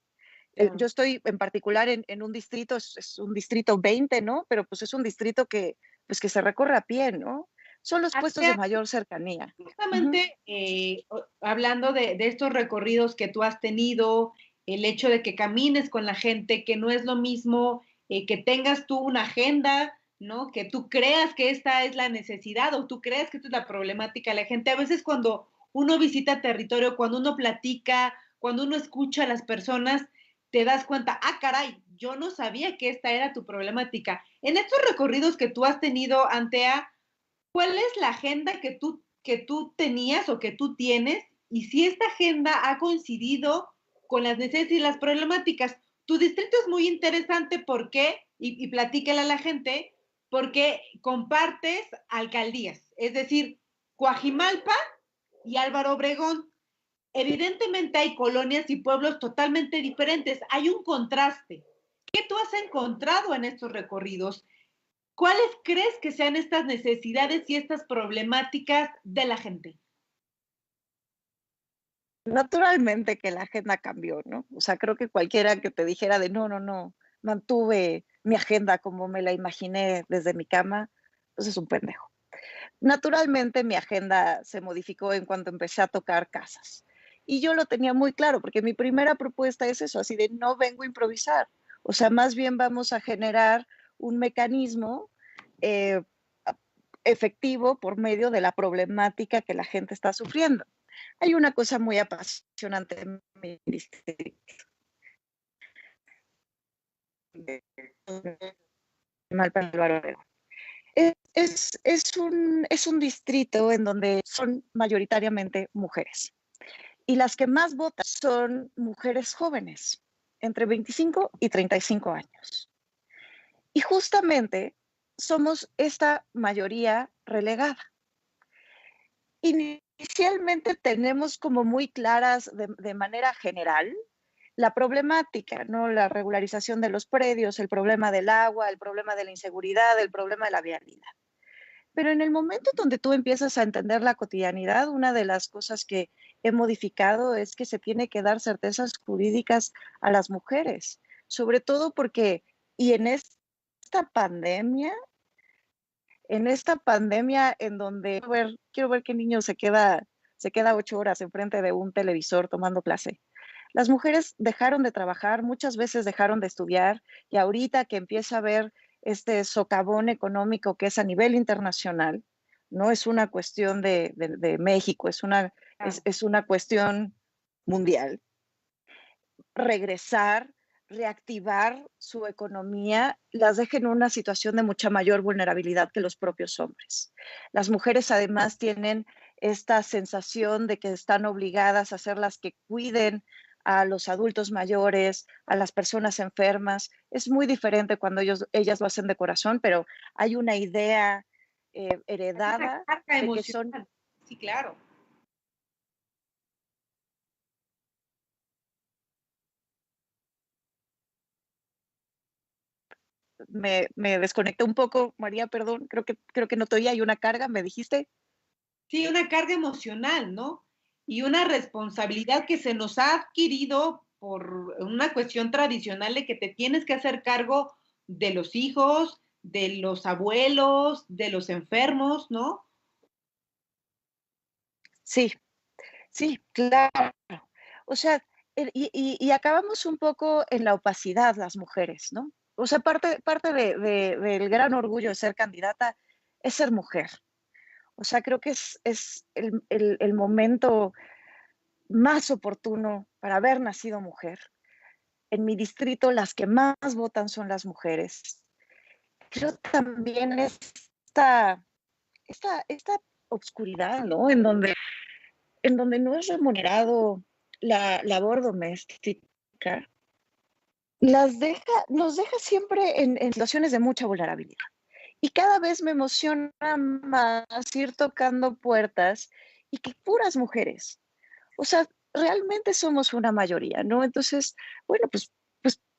Yo estoy en particular en un distrito, es un distrito 20, ¿no? Pero pues es un distrito que se recorre a pie, ¿no? Son los puestos de mayor cercanía. Justamente hablando de estos recorridos que tú has tenido, el hecho de que camines con la gente, que no es lo mismo que tengas tú una agenda, ¿no? Que tú creas que esta es la necesidad o tú creas que esta es la problemática de la gente. A veces cuando uno visita territorio, cuando uno platica, cuando uno escucha a las personas, te das cuenta, ah, caray, yo no sabía que esta era tu problemática. En estos recorridos que tú has tenido, Antea, ¿cuál es la agenda que tú tenías o que tú tienes? Y si esta agenda ha coincidido con las necesidades y las problemáticas. Tu distrito es muy interesante porque, y platícale a la gente, porque compartes alcaldías, es decir, Coajimalpa y Álvaro Obregón. Evidentemente hay colonias y pueblos totalmente diferentes, hay un contraste. ¿Qué tú has encontrado en estos recorridos? ¿Cuáles crees que sean estas necesidades y estas problemáticas de la gente? Naturalmente que la agenda cambió, ¿no? O sea, creo que cualquiera que te dijera de no, mantuve mi agenda como me la imaginé desde mi cama, pues es un pendejo. Naturalmente mi agenda se modificó en cuanto empecé a tocar casas. Y yo lo tenía muy claro, porque mi primera propuesta es eso, así de no vengo a improvisar. O sea, más bien vamos a generar un mecanismo efectivo por medio de la problemática que la gente está sufriendo. Hay una cosa muy apasionante en mi distrito. Es un distrito en donde son mayoritariamente mujeres. Y las que más votan son mujeres jóvenes, entre 25 y 35 años. Y justamente somos esta mayoría relegada. Inicialmente tenemos como muy claras de manera general la problemática, ¿no? La regularización de los predios, el problema del agua, el problema de la inseguridad, el problema de la vialidad. Pero en el momento donde tú empiezas a entender la cotidianidad, una de las cosas que he modificado es que se tiene que dar certezas jurídicas a las mujeres, sobre todo porque, y en esta pandemia en donde quiero ver qué niño se queda 8 horas enfrente de un televisor tomando clase. Las mujeres dejaron de trabajar, muchas veces dejaron de estudiar, y ahorita que empieza a haber este socavón económico que es a nivel internacional, no es una cuestión de México, es una cuestión mundial. Regresar, reactivar su economía, las deja en una situación de mucha mayor vulnerabilidad que los propios hombres. Las mujeres además tienen esta sensación de que están obligadas a ser las que cuiden a los adultos mayores, a las personas enfermas. Es muy diferente cuando ellas lo hacen de corazón, pero hay una idea heredada de que son... Sí, claro. Me desconecté un poco, María, perdón, creo que no te oía, hay una carga, ¿me dijiste? Sí, una carga emocional, ¿no? Y una responsabilidad que se nos ha adquirido por una cuestión tradicional de que te tienes que hacer cargo de los hijos, de los abuelos, de los enfermos, ¿no? Sí, claro. O sea, y acabamos un poco en la opacidad las mujeres, ¿no? O sea, parte del gran orgullo de ser candidata es ser mujer. O sea, creo que es el momento más oportuno para haber nacido mujer. En mi distrito, las que más votan son las mujeres. Creo también esta obscuridad, ¿no? En donde en donde no es remunerado la labor doméstica, nos deja siempre en situaciones de mucha vulnerabilidad. Y cada vez me emociona más ir tocando puertas y que puras mujeres. O sea, realmente somos una mayoría, ¿no? Entonces, bueno, pues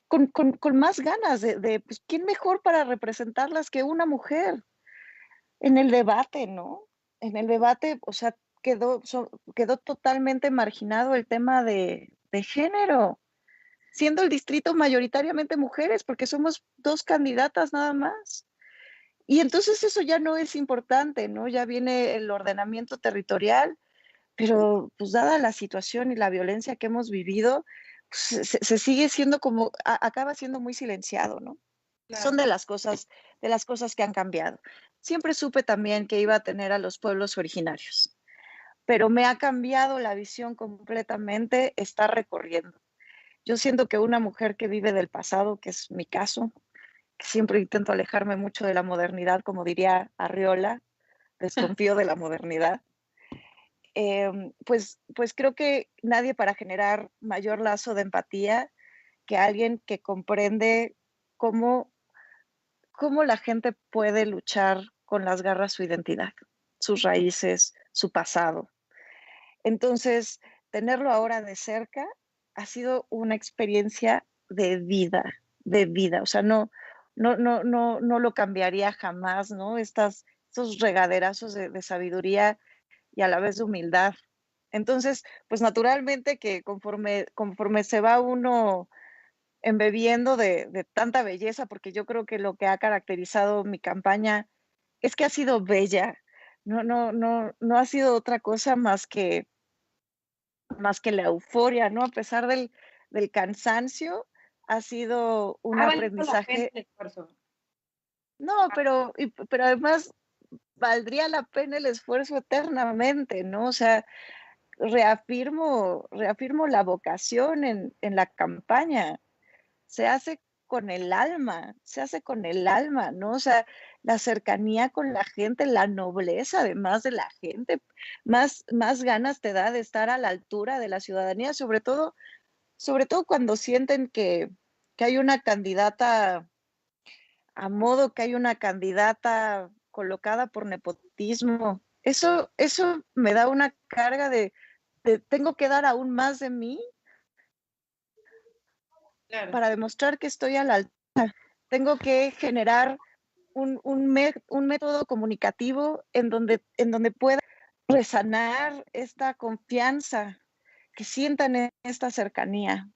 con más ganas pues, ¿quién mejor para representarlas que una mujer en el debate, ¿no? En el debate, o sea, quedó totalmente marginado el tema de género, siendo el distrito mayoritariamente mujeres, porque somos 2 candidatas nada más. Y entonces eso ya no es importante, ¿no? Ya viene el ordenamiento territorial, pero pues dada la situación y la violencia que hemos vivido, pues, se sigue siendo como, acaba siendo muy silenciado, ¿no? Claro. Son de las cosas que han cambiado. Siempre supe también que iba a tener a los pueblos originarios, pero me ha cambiado la visión completamente estar recorriendo. Yo siento que una mujer que vive del pasado, que es mi caso, que siempre intento alejarme mucho de la modernidad, como diría Arriola, desconfío de la modernidad, pues creo que nadie para generar mayor lazo de empatía que alguien que comprende cómo la gente puede luchar con las garras su identidad, sus raíces, su pasado. Entonces, tenerlo ahora de cerca ha sido una experiencia de vida, o sea, no lo cambiaría jamás, ¿no? Estos regaderazos de sabiduría y a la vez de humildad. Entonces, pues naturalmente que conforme se va uno embebiendo de tanta belleza, porque yo creo que lo que ha caracterizado mi campaña es que ha sido bella, no ha sido otra cosa más que la euforia, ¿no? A pesar del cansancio, ha sido un aprendizaje. El esfuerzo. No, pero además valdría la pena el esfuerzo eternamente, ¿no? O sea, reafirmo la vocación en la campaña. Se hace con el alma, ¿no? O sea, la cercanía con la gente, la nobleza además de la gente, más ganas te da de estar a la altura de la ciudadanía, sobre todo cuando sienten que hay una candidata a modo, que hay una candidata colocada por nepotismo. Eso me da una carga de tengo que dar aún más de mí. Claro. Para demostrar que estoy a la altura. Tengo que generar un método comunicativo en donde pueda resanar esta confianza, que sientan esta cercanía.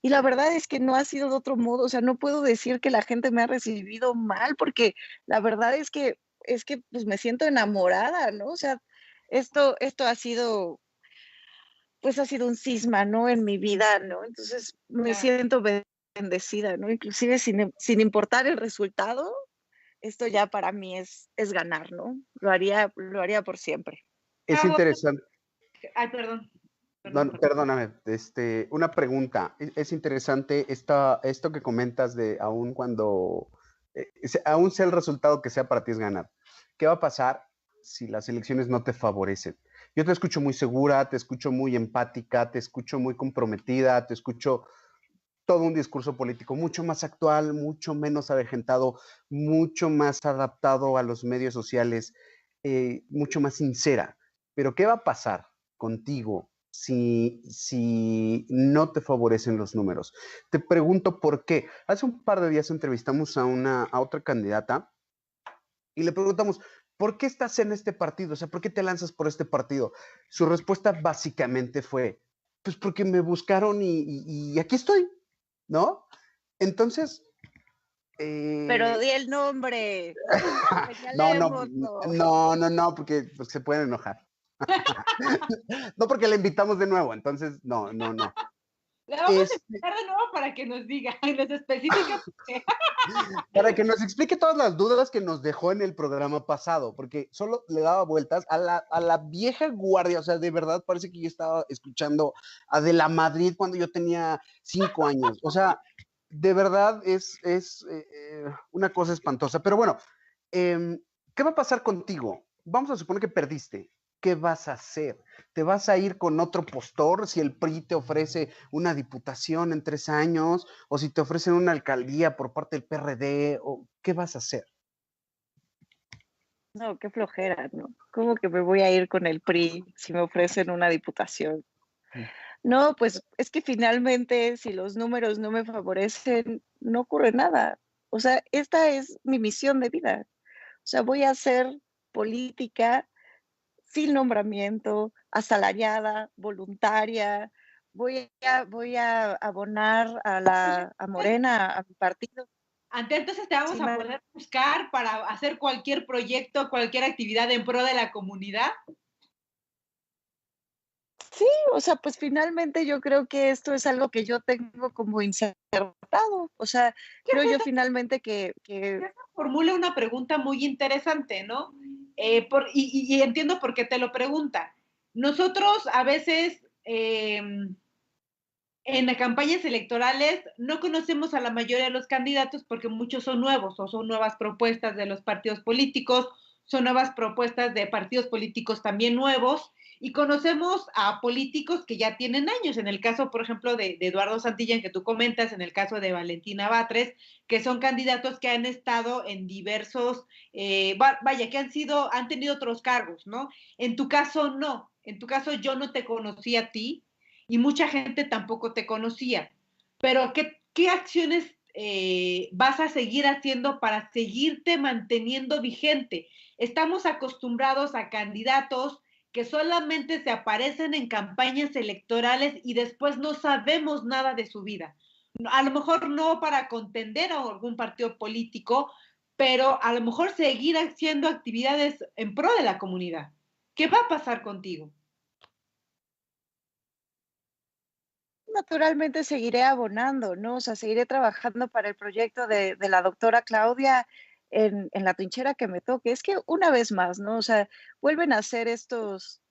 Y la verdad es que no ha sido de otro modo, o sea, no puedo decir que la gente me ha recibido mal, porque la verdad es que pues me siento enamorada, ¿no? O sea, esto ha sido, pues ha sido un cisma, ¿no? En mi vida, ¿no? Entonces me siento bendecida, ¿no? Inclusive sin importar el resultado, esto ya para mí es ganar, ¿no? Lo haría por siempre. Es interesante. Ay, perdón. Perdóname, una pregunta. Es interesante esto que comentas de aún cuando, aún sea el resultado que sea para ti es ganar. ¿Qué va a pasar si las elecciones no te favorecen? Yo te escucho muy segura, te escucho muy empática, te escucho muy comprometida, te escucho todo un discurso político mucho más actual, mucho menos avejentado, mucho más adaptado a los medios sociales, mucho más sincera. Pero ¿qué va a pasar contigo si no te favorecen los números? Te pregunto por qué. Hace un par de días entrevistamos a otra candidata y le preguntamos, ¿por qué estás en este partido? O sea, ¿por qué te lanzas por este partido? Su respuesta básicamente fue, pues porque me buscaron y aquí estoy, ¿no? Entonces... Pero di el nombre. No, porque se pueden enojar. No, porque la invitamos de nuevo, entonces, no. Le vamos a invitar de nuevo para que nos diga, nos especifica. Para que nos explique todas las dudas que nos dejó en el programa pasado, porque solo le daba vueltas a la vieja guardia, o sea, de verdad parece que yo estaba escuchando a De la Madrid cuando yo tenía 5 años, o sea, de verdad es una cosa espantosa, pero bueno, ¿qué va a pasar contigo? Vamos a suponer que perdiste. ¿qué vas a hacer? ¿Te vas a ir con otro postor si el PRI te ofrece una diputación en 3 años? ¿O si te ofrecen una alcaldía por parte del PRD? ¿O qué vas a hacer? No, qué flojera, ¿no? ¿Cómo que me voy a ir con el PRI si me ofrecen una diputación? No, pues es que finalmente si los números no me favorecen, no ocurre nada. O sea, esta es mi misión de vida. O sea, voy a hacer política sin nombramiento, asalariada, voluntaria. Voy a abonar a Morena, a mi partido. Entonces te vamos Sí, a poder buscar para hacer cualquier proyecto, cualquier actividad en pro de la comunidad. sí, o sea, pues finalmente yo creo que esto es algo que yo tengo como insertado. O sea, creo yo finalmente que Formula una pregunta muy interesante, ¿no? Y entiendo por qué te lo pregunta. Nosotros a veces en las campañas electorales no conocemos a la mayoría de los candidatos porque muchos son nuevos o son nuevas propuestas de los partidos políticos, son nuevas propuestas de partidos políticos también nuevos y conocemos a políticos que ya tienen años, en el caso, por ejemplo, de Eduardo Santillán, que tú comentas, en el caso de Valentina Batres, que son candidatos que han estado en diversos, vaya, que han tenido otros cargos, ¿no? En tu caso, no. En tu caso, yo no te conocí a ti y mucha gente tampoco te conocía. Pero, ¿qué acciones vas a seguir haciendo para seguirte manteniendo vigente? Estamos acostumbrados a candidatos que solamente se aparecen en campañas electorales y después no sabemos nada de su vida. A lo mejor no para contender a algún partido político, pero a lo mejor seguir haciendo actividades en pro de la comunidad. ¿Qué va a pasar contigo? naturalmente seguiré abonando, ¿no? O sea, seguiré trabajando para el proyecto de la doctora Claudia en la trinchera que me toque. Es que una vez más, ¿no? O sea, vuelven a hacer estos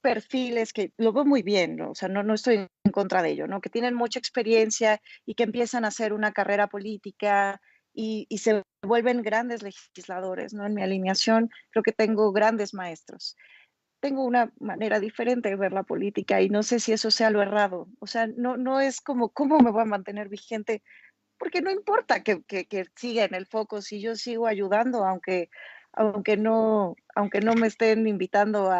perfiles que lo veo muy bien, ¿no? O sea, no estoy en contra de ello, ¿no? Que tienen mucha experiencia y que empiezan a hacer una carrera política y se vuelven grandes legisladores, ¿no? En mi alineación creo que tengo grandes maestros. Tengo una manera diferente de ver la política y no sé si eso sea lo errado. O sea, no es como, ¿cómo me voy a mantener vigente? Porque no importa que siga en el foco, si yo sigo ayudando, aunque no me estén invitando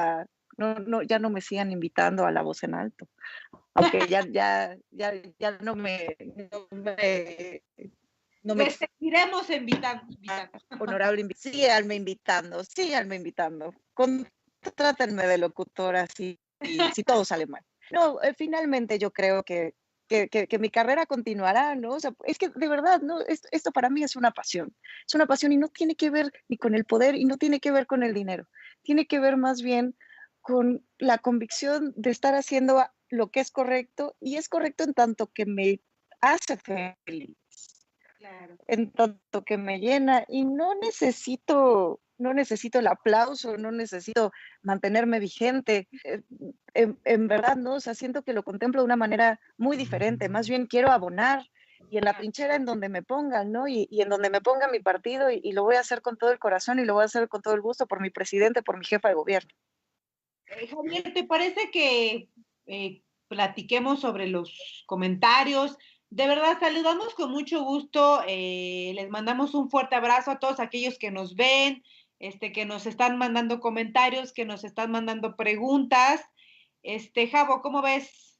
ya no me sigan invitando a la voz en alto, aunque ya no me Te seguiremos invitando. honorable, síganme invitando, contrátenme de locutora si todo sale mal. No, finalmente yo creo que mi carrera continuará, ¿no? O sea, es que de verdad, ¿no? Esto para mí es una pasión y no tiene que ver ni con el poder y no tiene que ver con el dinero, tiene que ver más bien con la convicción de estar haciendo lo que es correcto y es correcto en tanto que me hace feliz. Claro. En tanto que me llena y no necesito el aplauso, no necesito mantenerme vigente. En verdad, ¿no? O sea, siento que lo contemplo de una manera muy diferente. Más bien quiero abonar y en la trinchera en donde me pongan, ¿no? Y en donde me ponga mi partido y lo voy a hacer con todo el corazón y lo voy a hacer con todo el gusto por mi presidente, por mi jefa de gobierno. Javier, ¿te parece que platiquemos sobre los comentarios? De verdad, saludamos con mucho gusto. Les mandamos un fuerte abrazo a todos aquellos que nos ven, que nos están mandando comentarios, que nos están mandando preguntas. Javo, ¿cómo ves?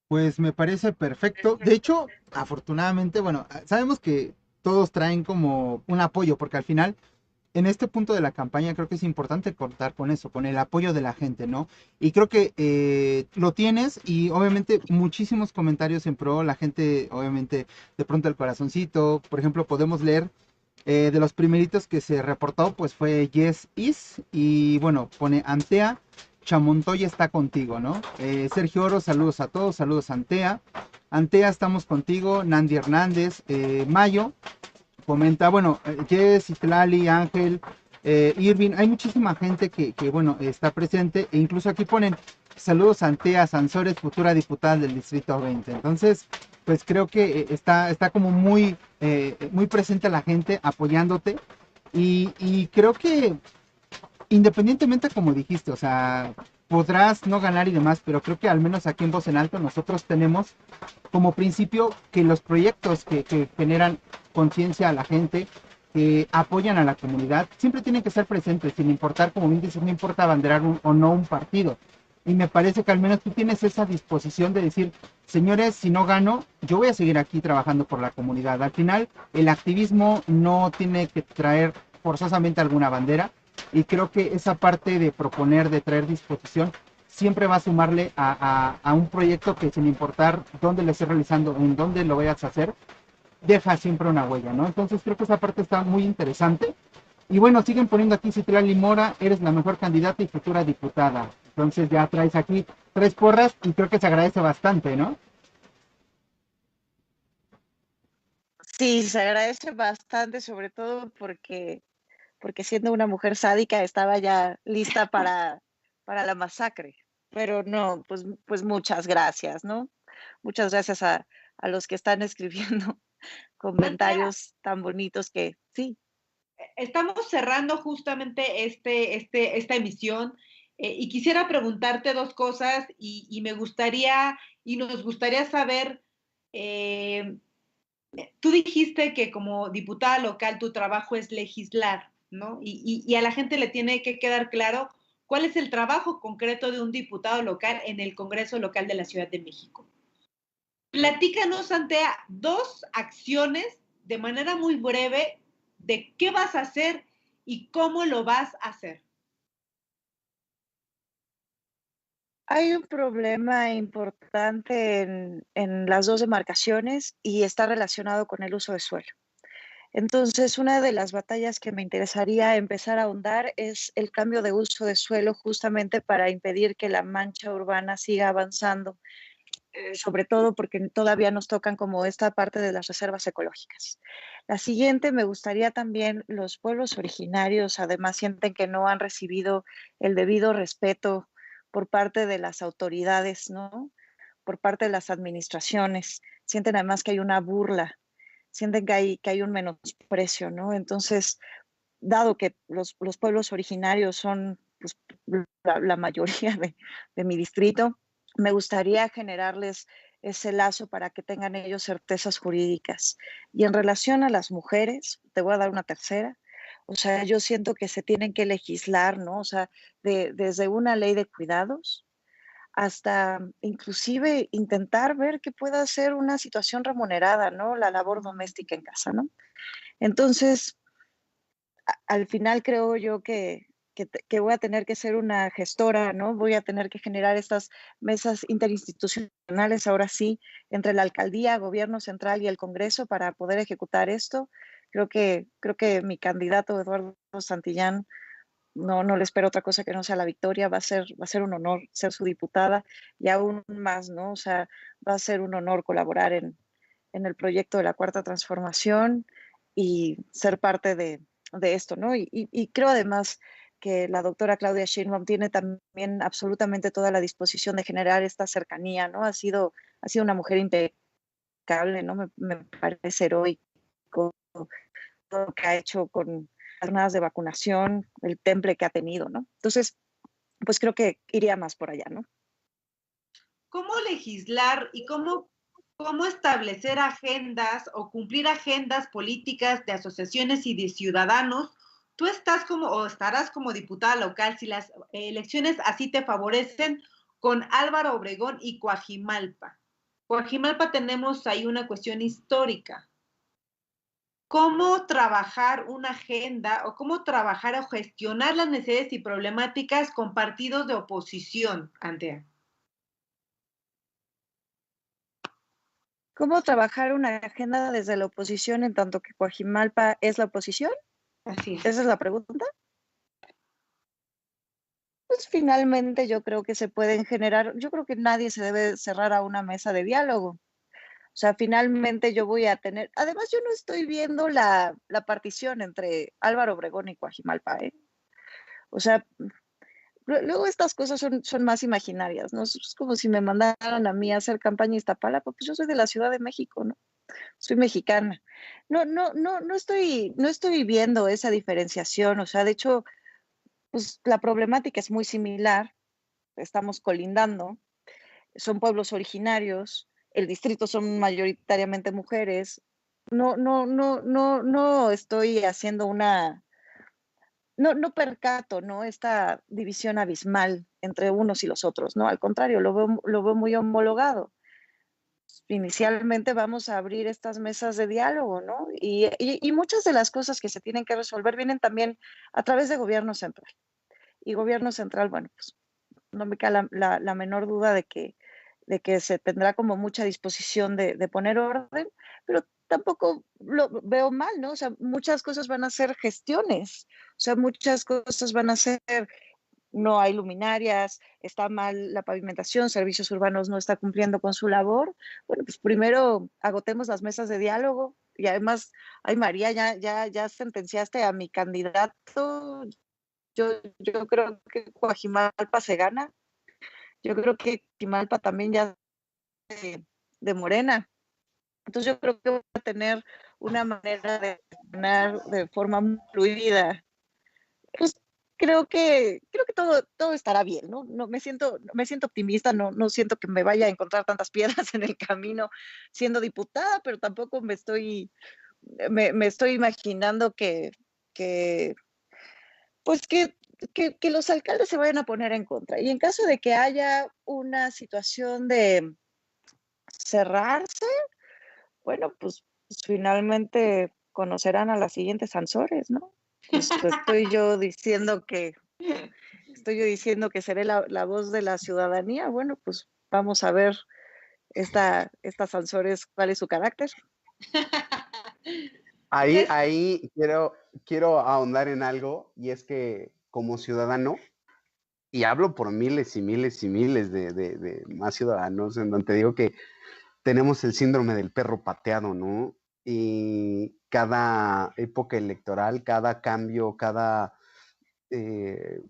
Pues me parece perfecto. De hecho, afortunadamente, bueno, sabemos que todos traen como un apoyo, porque al final, en este punto de la campaña, creo que es importante contar con eso, con el apoyo de la gente, ¿no? Y creo que lo tienes y obviamente muchísimos comentarios en pro, la gente, obviamente, de pronto el corazoncito, por ejemplo, podemos leer de los primeritos que se reportó, pues fue Yes Is, y bueno, pone Antea. Chamontoya está contigo, ¿no? Sergio Oro, saludos a todos, saludos a Antea. Antea, estamos contigo. Nandi Hernández, Mayo, comenta, bueno, Jess, Itlali, Ángel, Irving, hay muchísima gente que, bueno, está presente, e incluso aquí ponen saludos a Antea Sansores, futura diputada del Distrito 20. Entonces, pues creo que está como muy presente la gente apoyándote. Y creo que independientemente como dijiste, o sea, podrás no ganar y demás, pero creo que al menos aquí en Voz en Alto nosotros tenemos como principio que los proyectos que generan conciencia a la gente, que apoyan a la comunidad, siempre tienen que ser presentes, sin importar, como bien dices, no importa abanderar o no un partido. Y me parece que al menos tú tienes esa disposición de decir, señores, si no gano, yo voy a seguir aquí trabajando por la comunidad. Al final, el activismo no tiene que traer forzosamente alguna bandera, y creo que esa parte de proponer, de traer disposición, siempre va a sumarle a un proyecto que, sin importar dónde lo estés realizando, en dónde lo vayas a hacer, deja siempre una huella, ¿no? Entonces creo que esa parte está muy interesante. Y bueno, siguen poniendo aquí: Citlali Mora, eres la mejor candidata y futura diputada. Entonces ya traes aquí 3 porras y creo que se agradece bastante, ¿no? Sí, se agradece bastante, sobre todo porque siendo una mujer sádica estaba ya lista para la masacre. Pero no, pues muchas gracias, ¿no? Muchas gracias a los que están escribiendo comentarios tan bonitos que sí. Estamos cerrando justamente esta emisión, y quisiera preguntarte dos cosas, y me gustaría, y nos gustaría saber, eh, tú dijiste que como diputada local tu trabajo es legislar, ¿no? Y a la gente le tiene que quedar claro cuál es el trabajo concreto de un diputado local en el Congreso local de la Ciudad de México. Platícanos, Antea, 2 acciones de manera muy breve de qué vas a hacer y cómo lo vas a hacer. Hay un problema importante en las 2 demarcaciones y está relacionado con el uso de suelo. Entonces, una de las batallas que me interesaría empezar a ahondar es el cambio de uso de suelo, justamente para impedir que la mancha urbana siga avanzando, sobre todo porque todavía nos tocan como esta parte de las reservas ecológicas. La siguiente, me gustaría también, los pueblos originarios además sienten que no han recibido el debido respeto por parte de las autoridades, ¿no? Por parte de las administraciones. Sienten además que hay una burla, sienten que hay un menosprecio, ¿no? Entonces, dado que los pueblos originarios son pues, la mayoría de mi distrito, me gustaría generarles ese lazo para que tengan ellos certezas jurídicas. Y en relación a las mujeres, te voy a dar una tercera. O sea, yo siento que se tienen que legislar, ¿no? O sea, desde una ley de cuidados hasta inclusive intentar ver que pueda ser una situación remunerada, ¿no? La labor doméstica en casa, ¿no? Entonces, al final creo yo que voy a tener que ser una gestora, ¿no? Voy a tener que generar estas mesas interinstitucionales, ahora sí, entre la alcaldía, gobierno central y el Congreso para poder ejecutar esto. Creo que mi candidato, Eduardo Santillán, no le espero otra cosa que no sea la victoria. Va a ser un honor ser su diputada y aún más, ¿no? O sea, va a ser un honor colaborar en el proyecto de la Cuarta Transformación y ser parte de esto, ¿no? Y creo además que la doctora Claudia Sheinbaum tiene también absolutamente toda la disposición de generar esta cercanía, ¿no? Ha sido una mujer impecable, ¿no? Me parece heroico todo lo que ha hecho con las jornadas de vacunación, el temple que ha tenido, ¿no? Entonces, pues creo que iría más por allá, ¿no? ¿Cómo legislar y cómo establecer agendas o cumplir agendas políticas de asociaciones y de ciudadanos? Tú estás como o estarás como diputada local si las elecciones así te favorecen con Álvaro Obregón y Coajimalpa. Coajimalpa tenemos ahí una cuestión histórica. ¿Cómo trabajar una agenda o cómo trabajar o gestionar las necesidades y problemáticas con partidos de oposición, Antea? ¿Cómo trabajar una agenda desde la oposición en tanto que Coajimalpa es la oposición? Así es. ¿Esa es la pregunta? Pues finalmente yo creo que se pueden generar, yo creo que nadie se debe cerrar a una mesa de diálogo. O sea, finalmente yo voy a tener, además yo no estoy viendo la partición entre Álvaro Obregón y Coajimalpa, ¿eh? O sea, luego estas cosas son más imaginarias, ¿no? Es como si me mandaran a mí a hacer campaña Iztapalapa, pues yo soy de la Ciudad de México, ¿no? soy mexicana. No estoy viendo esa diferenciación, o sea, de hecho, pues la problemática es muy similar, estamos colindando, son pueblos originarios, el distrito son mayoritariamente mujeres. No estoy haciendo no percato, ¿no? Esta división abismal entre unos y los otros, ¿no? Al contrario, lo veo muy homologado. Inicialmente vamos a abrir estas mesas de diálogo, ¿no? Y muchas de las cosas que se tienen que resolver vienen también a través de gobierno central. Y gobierno central, bueno, pues no me queda la menor duda de que se tendrá como mucha disposición de poner orden, pero tampoco lo veo mal, ¿no? O sea, muchas cosas van a ser gestiones, o sea, muchas cosas van a ser, no hay luminarias, está mal la pavimentación, servicios urbanos no está cumpliendo con su labor. Bueno, pues primero agotemos las mesas de diálogo y además, ay María, ya sentenciaste a mi candidato. Yo creo que Coajimalpa se gana. Yo creo que Coajimalpa también ya de Morena. Entonces yo creo que voy a tener una manera de ganar de forma muy fluida. Pues creo que todo estará bien, ¿no? No me siento optimista, no siento que me vaya a encontrar tantas piedras en el camino siendo diputada, pero tampoco me estoy imaginando que pues que los alcaldes se vayan a poner en contra. Y en caso de que haya una situación de cerrarse, bueno, pues finalmente conocerán a las siguientes Sansores, ¿no? Pues estoy yo diciendo que seré la voz de la ciudadanía. Bueno, pues vamos a ver esta Sansores cuál es su carácter. Ahí quiero ahondar en algo, y es que como ciudadano, y hablo por miles y miles y miles de más ciudadanos, en donde te digo que tenemos el síndrome del perro pateado, ¿no? Y cada época electoral, cada cambio, cada 3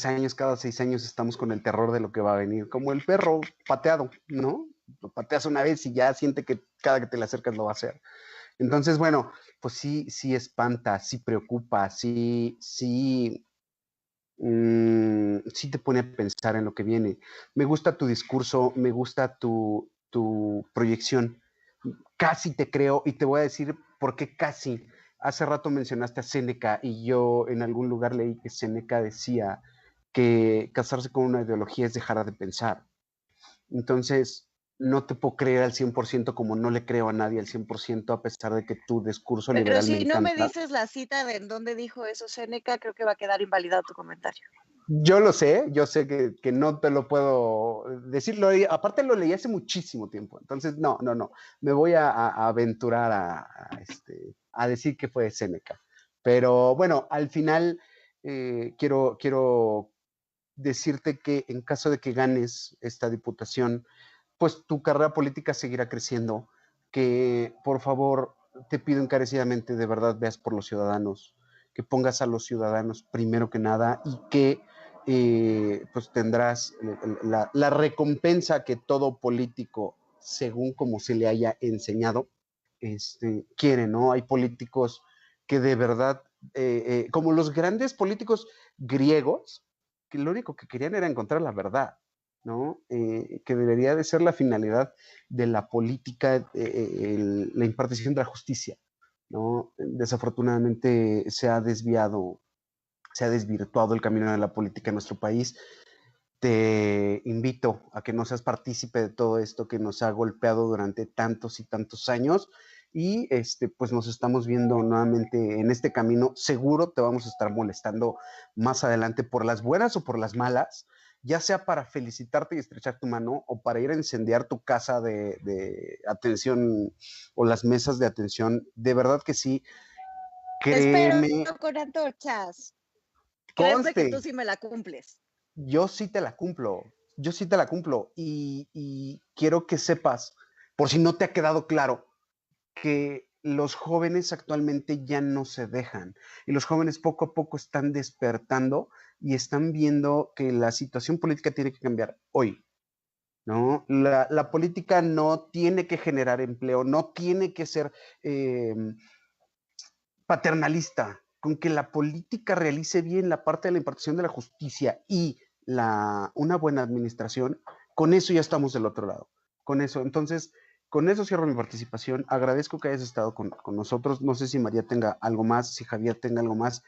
años, cada 6 años estamos con el terror de lo que va a venir, como el perro pateado, ¿no? Lo pateas una vez y ya siente que cada que te le acercas lo va a hacer. Entonces, bueno, pues sí espanta, sí preocupa, sí te pone a pensar en lo que viene. Me gusta tu discurso, me gusta tu proyección. Casi te creo, y te voy a decir por qué casi. Hace rato mencionaste a Séneca, y yo en algún lugar leí que Séneca decía que casarse con una ideología es dejar de pensar. Entonces, no te puedo creer al 100%, como no le creo a nadie al 100%, a pesar de que tu discurso Pero liberal me si no me encanta. dices la cita de en dónde dijo eso Séneca, creo que va a quedar invalidado tu comentario. Yo sé que no te lo puedo decir, aparte lo leí hace muchísimo tiempo, entonces no, me voy a aventurar a decir que fue Séneca. Pero bueno, al final quiero decirte que en caso de que ganes esta diputación, pues tu carrera política seguirá creciendo, que por favor te pido encarecidamente, de verdad veas por los ciudadanos, que pongas a los ciudadanos primero que nada, y que pues tendrás la recompensa que todo político, según como se le haya enseñado, quiere, ¿no? Hay políticos que de verdad, como los grandes políticos griegos, que lo único que querían era encontrar la verdad, ¿no? Que debería de ser la finalidad de la política, la impartición de la justicia, ¿no? Desafortunadamente se ha desvirtuado el camino de la política en nuestro país. Te invito a que no seas partícipe de todo esto que nos ha golpeado durante tantos y tantos años, y pues nos estamos viendo nuevamente en este camino. Seguro te vamos a estar molestando más adelante por las buenas o por las malas, ya sea para felicitarte y estrechar tu mano, o para ir a incendiar tu casa de atención o las mesas de atención. De verdad que sí, créeme. Te espero con antorchas. Conste, Créeme que tú sí me la cumples. yo sí te la cumplo, y quiero que sepas, por si no te ha quedado claro, que los jóvenes actualmente ya no se dejan, y los jóvenes poco a poco están despertando y están viendo que la situación política tiene que cambiar hoy. ¿no? La política no tiene que generar empleo, no tiene que ser paternalista. Con que la política realice bien la parte de la impartición de la justicia y una buena administración, con eso ya estamos del otro lado. Con eso, entonces, con eso cierro mi participación. Agradezco que hayas estado con nosotros. No sé si María tenga algo más, si Javier tenga algo más,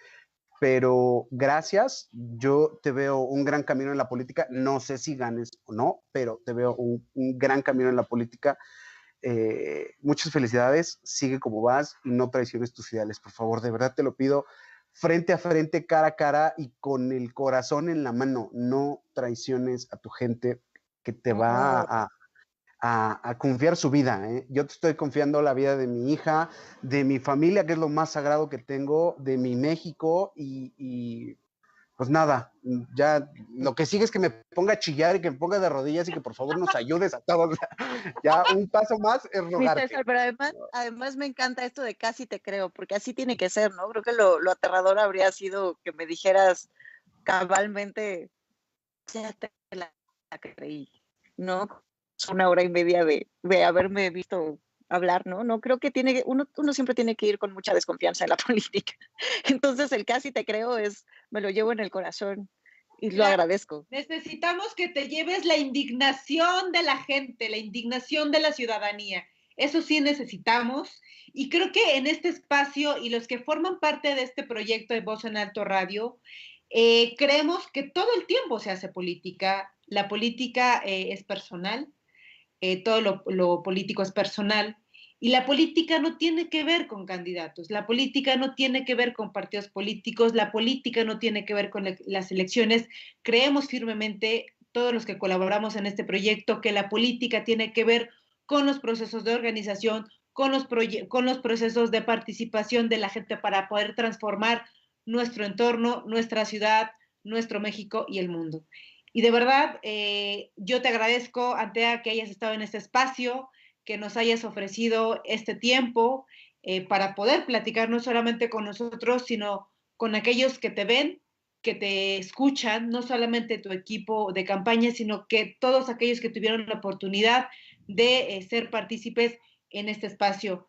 pero gracias. Yo te veo un gran camino en la política. No sé si ganes o no, pero te veo un gran camino en la política. Muchas felicidades, sigue como vas y no traiciones tus ideales, por favor, de verdad te lo pido, frente a frente, cara a cara y con el corazón en la mano, no traiciones a tu gente que te va a confiar su vida, ¿eh? Yo te estoy confiando la vida de mi hija, de mi familia, que es lo más sagrado que tengo, de mi México y pues nada, ya lo que sigue es que me ponga a chillar y que me ponga de rodillas y que por favor nos ayudes a todos. Ya un paso más es Sí, rogarte. César, pero además me encanta esto de casi te creo, porque así tiene que ser, ¿no? Creo que lo aterrador habría sido que me dijeras cabalmente, ya te la creí, ¿no? Una hora y media de haberme visto hablar, ¿no? No creo que uno siempre tiene que ir con mucha desconfianza en la política. Entonces el casi te creo me lo llevo en el corazón y lo agradezco. Necesitamos que te lleves la indignación de la gente, la indignación de la ciudadanía. Eso sí necesitamos. Y creo que en este espacio y los que forman parte de este proyecto de Voz en Alto Radio, creemos que todo el tiempo se hace política. La política es personal, todo lo político es personal. Y la política no tiene que ver con candidatos, la política no tiene que ver con partidos políticos, la política no tiene que ver con las elecciones. Creemos firmemente, todos los que colaboramos en este proyecto, que la política tiene que ver con los procesos de organización, con los procesos de participación de la gente para poder transformar nuestro entorno, nuestra ciudad, nuestro México y el mundo. Y de verdad, yo te agradezco, Antea, que hayas estado en este espacio, que nos hayas ofrecido este tiempo para poder platicar no solamente con nosotros, sino con aquellos que te ven, que te escuchan, no solamente tu equipo de campaña, sino que todos aquellos que tuvieron la oportunidad de ser partícipes en este espacio.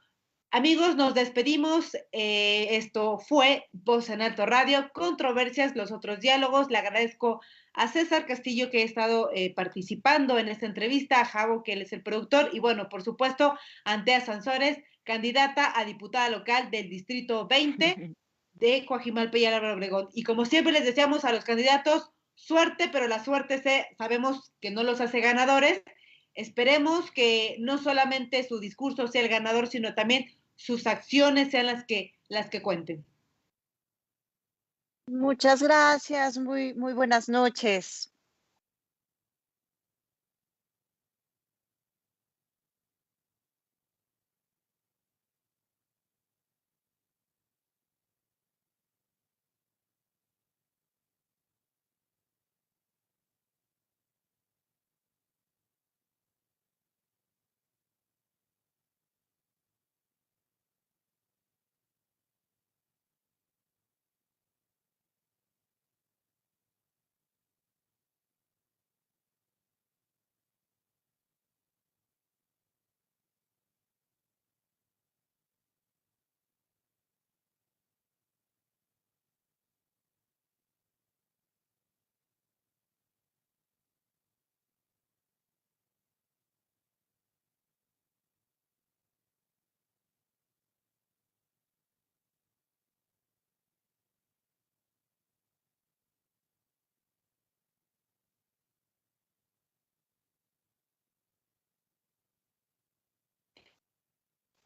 Amigos, nos despedimos. Esto fue Voz en Alto Radio, Controversias, los otros diálogos. Le agradezco a César Castillo, que ha estado participando en esta entrevista, a Javo, que él es el productor, y bueno, por supuesto, Antea Sansores, candidata a diputada local del Distrito 20 de Coajimalpa y Álvaro Obregón. Y como siempre les deseamos a los candidatos suerte, pero la suerte sabemos que no los hace ganadores. Esperemos que no solamente su discurso sea el ganador, sino también sus acciones sean las que cuenten. Muchas gracias, muy buenas noches.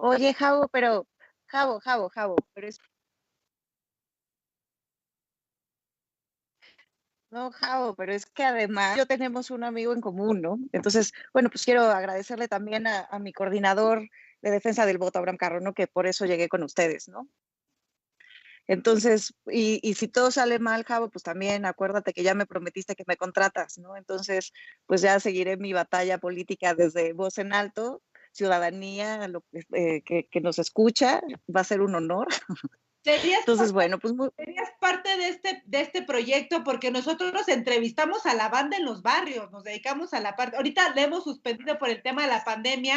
Oye, Javo, pero no, Javo, pero es que además yo tenemos un amigo en común, ¿no? Entonces, bueno, pues quiero agradecerle también a mi coordinador de defensa del voto, Abraham Carro, ¿no? Que por eso llegué con ustedes, ¿no? Entonces, y si todo sale mal, Javo, pues también acuérdate que ya me prometiste que me contratas, ¿no? Entonces, pues ya seguiré mi batalla política desde Voz en Alto, ciudadanía, que nos escucha, va a ser un honor. Entonces, bueno, pues serías parte de este proyecto porque nosotros entrevistamos a la banda en los barrios, nos dedicamos a la parte, ahorita le hemos suspendido por el tema de la pandemia,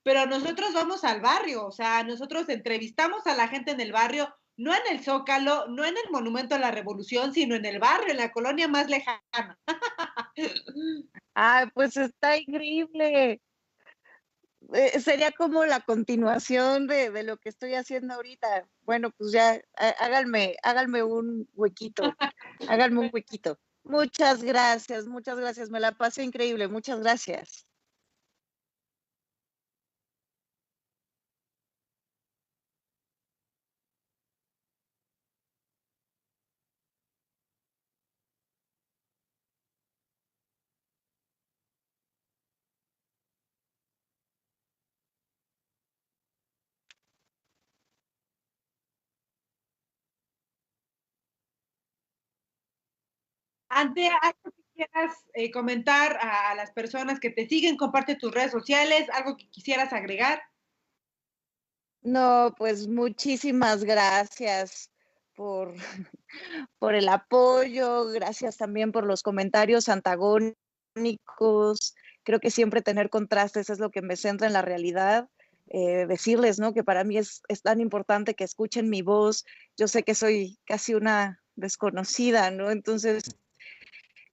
pero nosotros vamos al barrio, o sea, nosotros entrevistamos a la gente en el barrio, no en el Zócalo, no en el Monumento a la Revolución, sino en el barrio, en la colonia más lejana. pues está increíble. Sería como la continuación de lo que estoy haciendo ahorita. Bueno, pues ya háganme un huequito, háganme un huequito. Muchas gracias, me la pasé increíble, muchas gracias. Ante algo que quieras comentar a las personas que te siguen, comparte tus redes sociales, algo que quisieras agregar. No, pues muchísimas gracias por, por el apoyo, gracias también por los comentarios antagónicos. Creo que siempre tener contrastes es lo que me centra en la realidad. Decirles, ¿no? Que para mí es tan importante que escuchen mi voz. Yo sé que soy casi una desconocida, ¿no? Entonces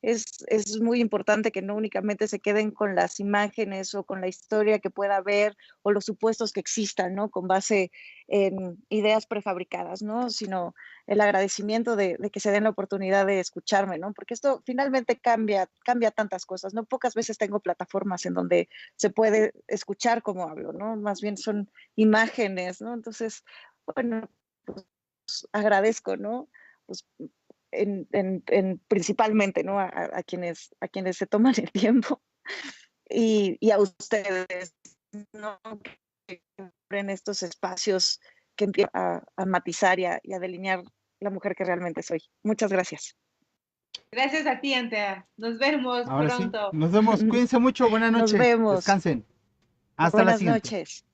es muy importante que no únicamente se queden con las imágenes o con la historia que pueda haber o los supuestos que existan, ¿no? Con base en ideas prefabricadas, ¿no? Sino el agradecimiento de que se den la oportunidad de escucharme, ¿no? Porque esto finalmente cambia tantas cosas, ¿no? Pocas veces tengo plataformas en donde se puede escuchar cómo hablo, ¿no? Más bien son imágenes, ¿no? Entonces, bueno, pues agradezco, ¿no? Pues principalmente, ¿no? A quienes se toman el tiempo y a ustedes, ¿no? Que abren estos espacios que empiezan a matizar y a delinear la mujer que realmente soy. Muchas gracias. Gracias a ti, Antea. Nos vemos Ahora pronto. sí, nos vemos. Cuídense mucho. Buenas noches. Nos vemos. Descansen. Hasta Buenas la siguiente. noches.